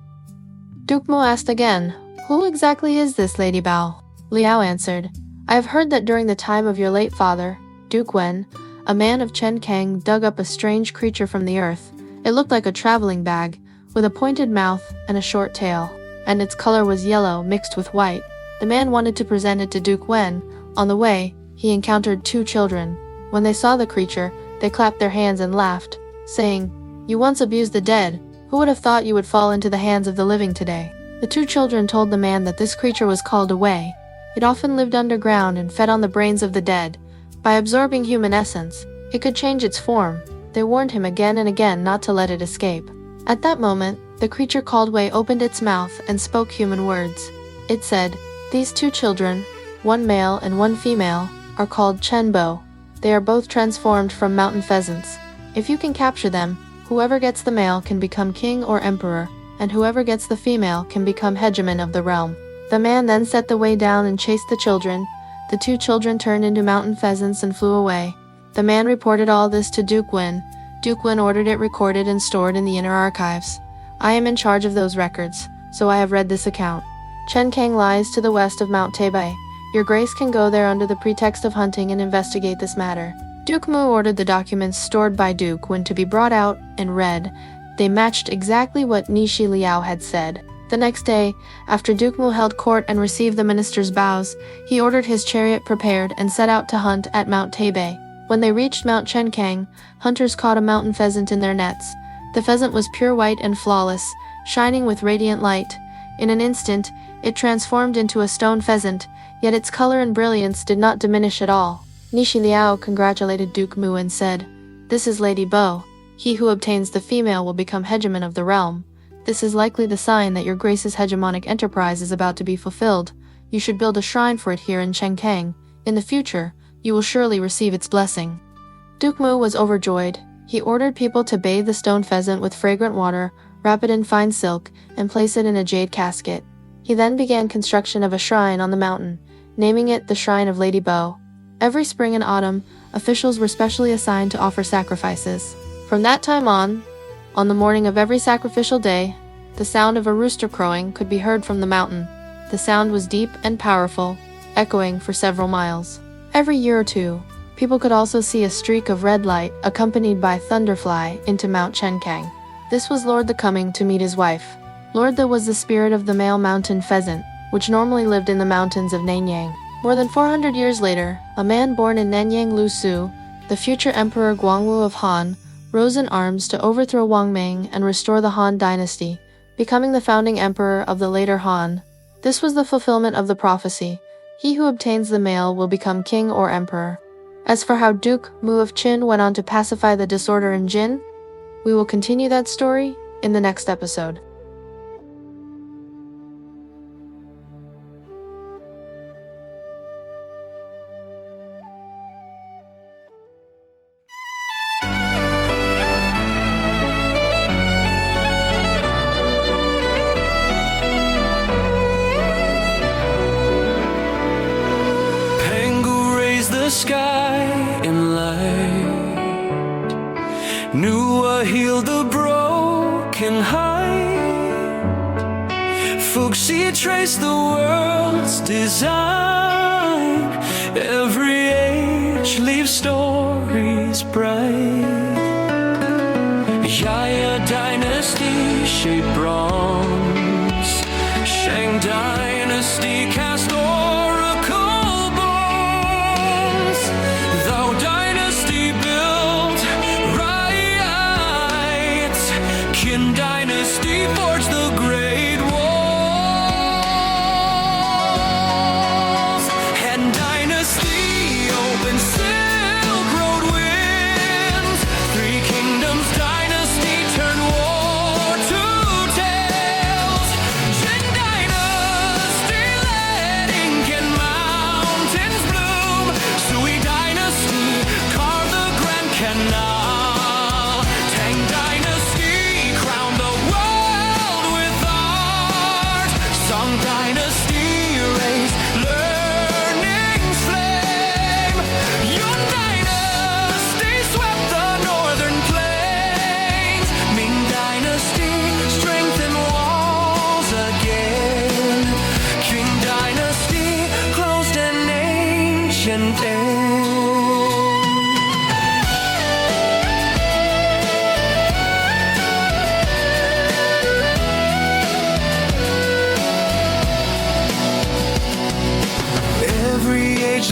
Duke Mo asked again, "Who exactly is this Lady Bao?" Liao answered, "I have heard that during the time of your late father, Duke Wen, a man of Chen Kang dug up a strange creature from the earth. It looked like a traveling bag, with a pointed mouth and a short tail, and its color was yellow mixed with white. The man wanted to present it to Duke Wen. On the way, he encountered 2 children. When they saw the creature, they clapped their hands and laughed, saying, 'You once abused the dead. Who would have thought you would fall into the hands of the living today?' The 2 children told the man that this creature was called a Wei. It often lived underground and fed on the brains of the dead. By absorbing human essence, it could change its form. They warned him again and again not to let it escape. At that moment, the creature called Wei opened its mouth and spoke human words. It said, 'These 2 children, one male and one female, are called Chenbo. They are both transformed from mountain pheasants. If you can capture them, whoever gets the male can become king or emperor, and whoever gets the female can become hegemon of the realm.' The man then set the Wei down and chased the children. The 2 children turned into mountain pheasants and flew away. The man reported all this to Duke Wen. Duke Wen ordered it recorded and stored in the inner archives. I am in charge of those records, so I have read this account. Chen Kang lies to the west of Mount Taibei. Your grace can go there under the pretext of hunting and investigate this matter." Duke Mu ordered the documents stored by Duke Wen to be brought out and read. They matched exactly what Nishi Liao had said. The next day, after Duke Mu held court and received the minister's bows, he ordered his chariot prepared and set out to hunt at Mount Taibei. When they reached Mount Chenkang, hunters caught a mountain pheasant in their nets. The pheasant was pure white and flawless, shining with radiant light. In an instant, it transformed into a stone pheasant, yet its color and brilliance did not diminish at all. Nishi Liao congratulated Duke Mu and said, "This is Lady Bo. He who obtains the female will become hegemon of the realm. This is likely the sign that your grace's hegemonic enterprise is about to be fulfilled. You should build a shrine for it here in Chenkang. In the future, you will surely receive its blessing." Duke Mu was overjoyed. He ordered people to bathe the stone pheasant with fragrant water, wrap it in fine silk, and place it in a jade casket. He then began construction of a shrine on the mountain, naming it the Shrine of Lady Bo. Every spring and autumn, officials were specially assigned to offer sacrifices. From that time on the morning of every sacrificial day, the sound of a rooster crowing could be heard from the mountain. The sound was deep and powerful, echoing for several miles. Every year or two, people could also see a streak of red light accompanied by thunderfly into Mount Chenkang. This was Lord the coming to meet his wife. Lord the was the spirit of the male mountain pheasant. which normally lived in the mountains of Nanyang. More than 400 years later, a man born in Nanyang Lu Su, the future Emperor Guangwu of Han, rose in arms to overthrow Wang Ming and restore the Han dynasty, becoming the founding emperor of the later Han. This was the fulfillment of the prophecy: he who obtains the male will become king or emperor. As for how Duke Mu of Qin went on to pacify the disorder in Jin, we will continue that story in the next episode. Sky in light, Nua healed the broken heart. Fuxi traced the world's design. Every age leaves stories bright. Yaya dynasty shaped bronze. Shang dynasty cast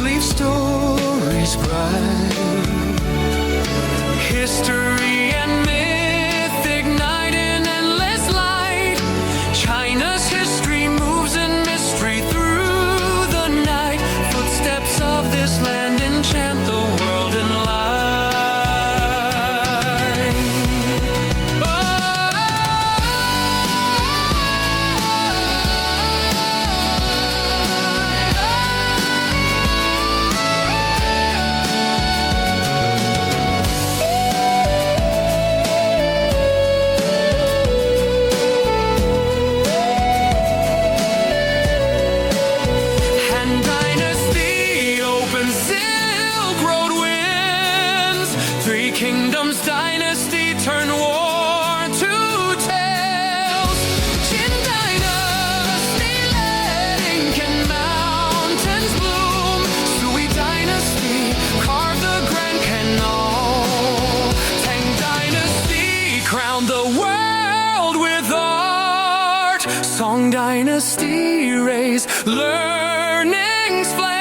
leave stories bright. History and myth ignite in endless light. China's history moves in mystery through the night. Footsteps of this land enchant the world in light. Kingdoms dynasty turn war to tales. Jin dynasty led Ink and mountains bloom. Sui dynasty carved the Grand Canal. Tang dynasty crowned the world with art. Song dynasty raised learning's flame.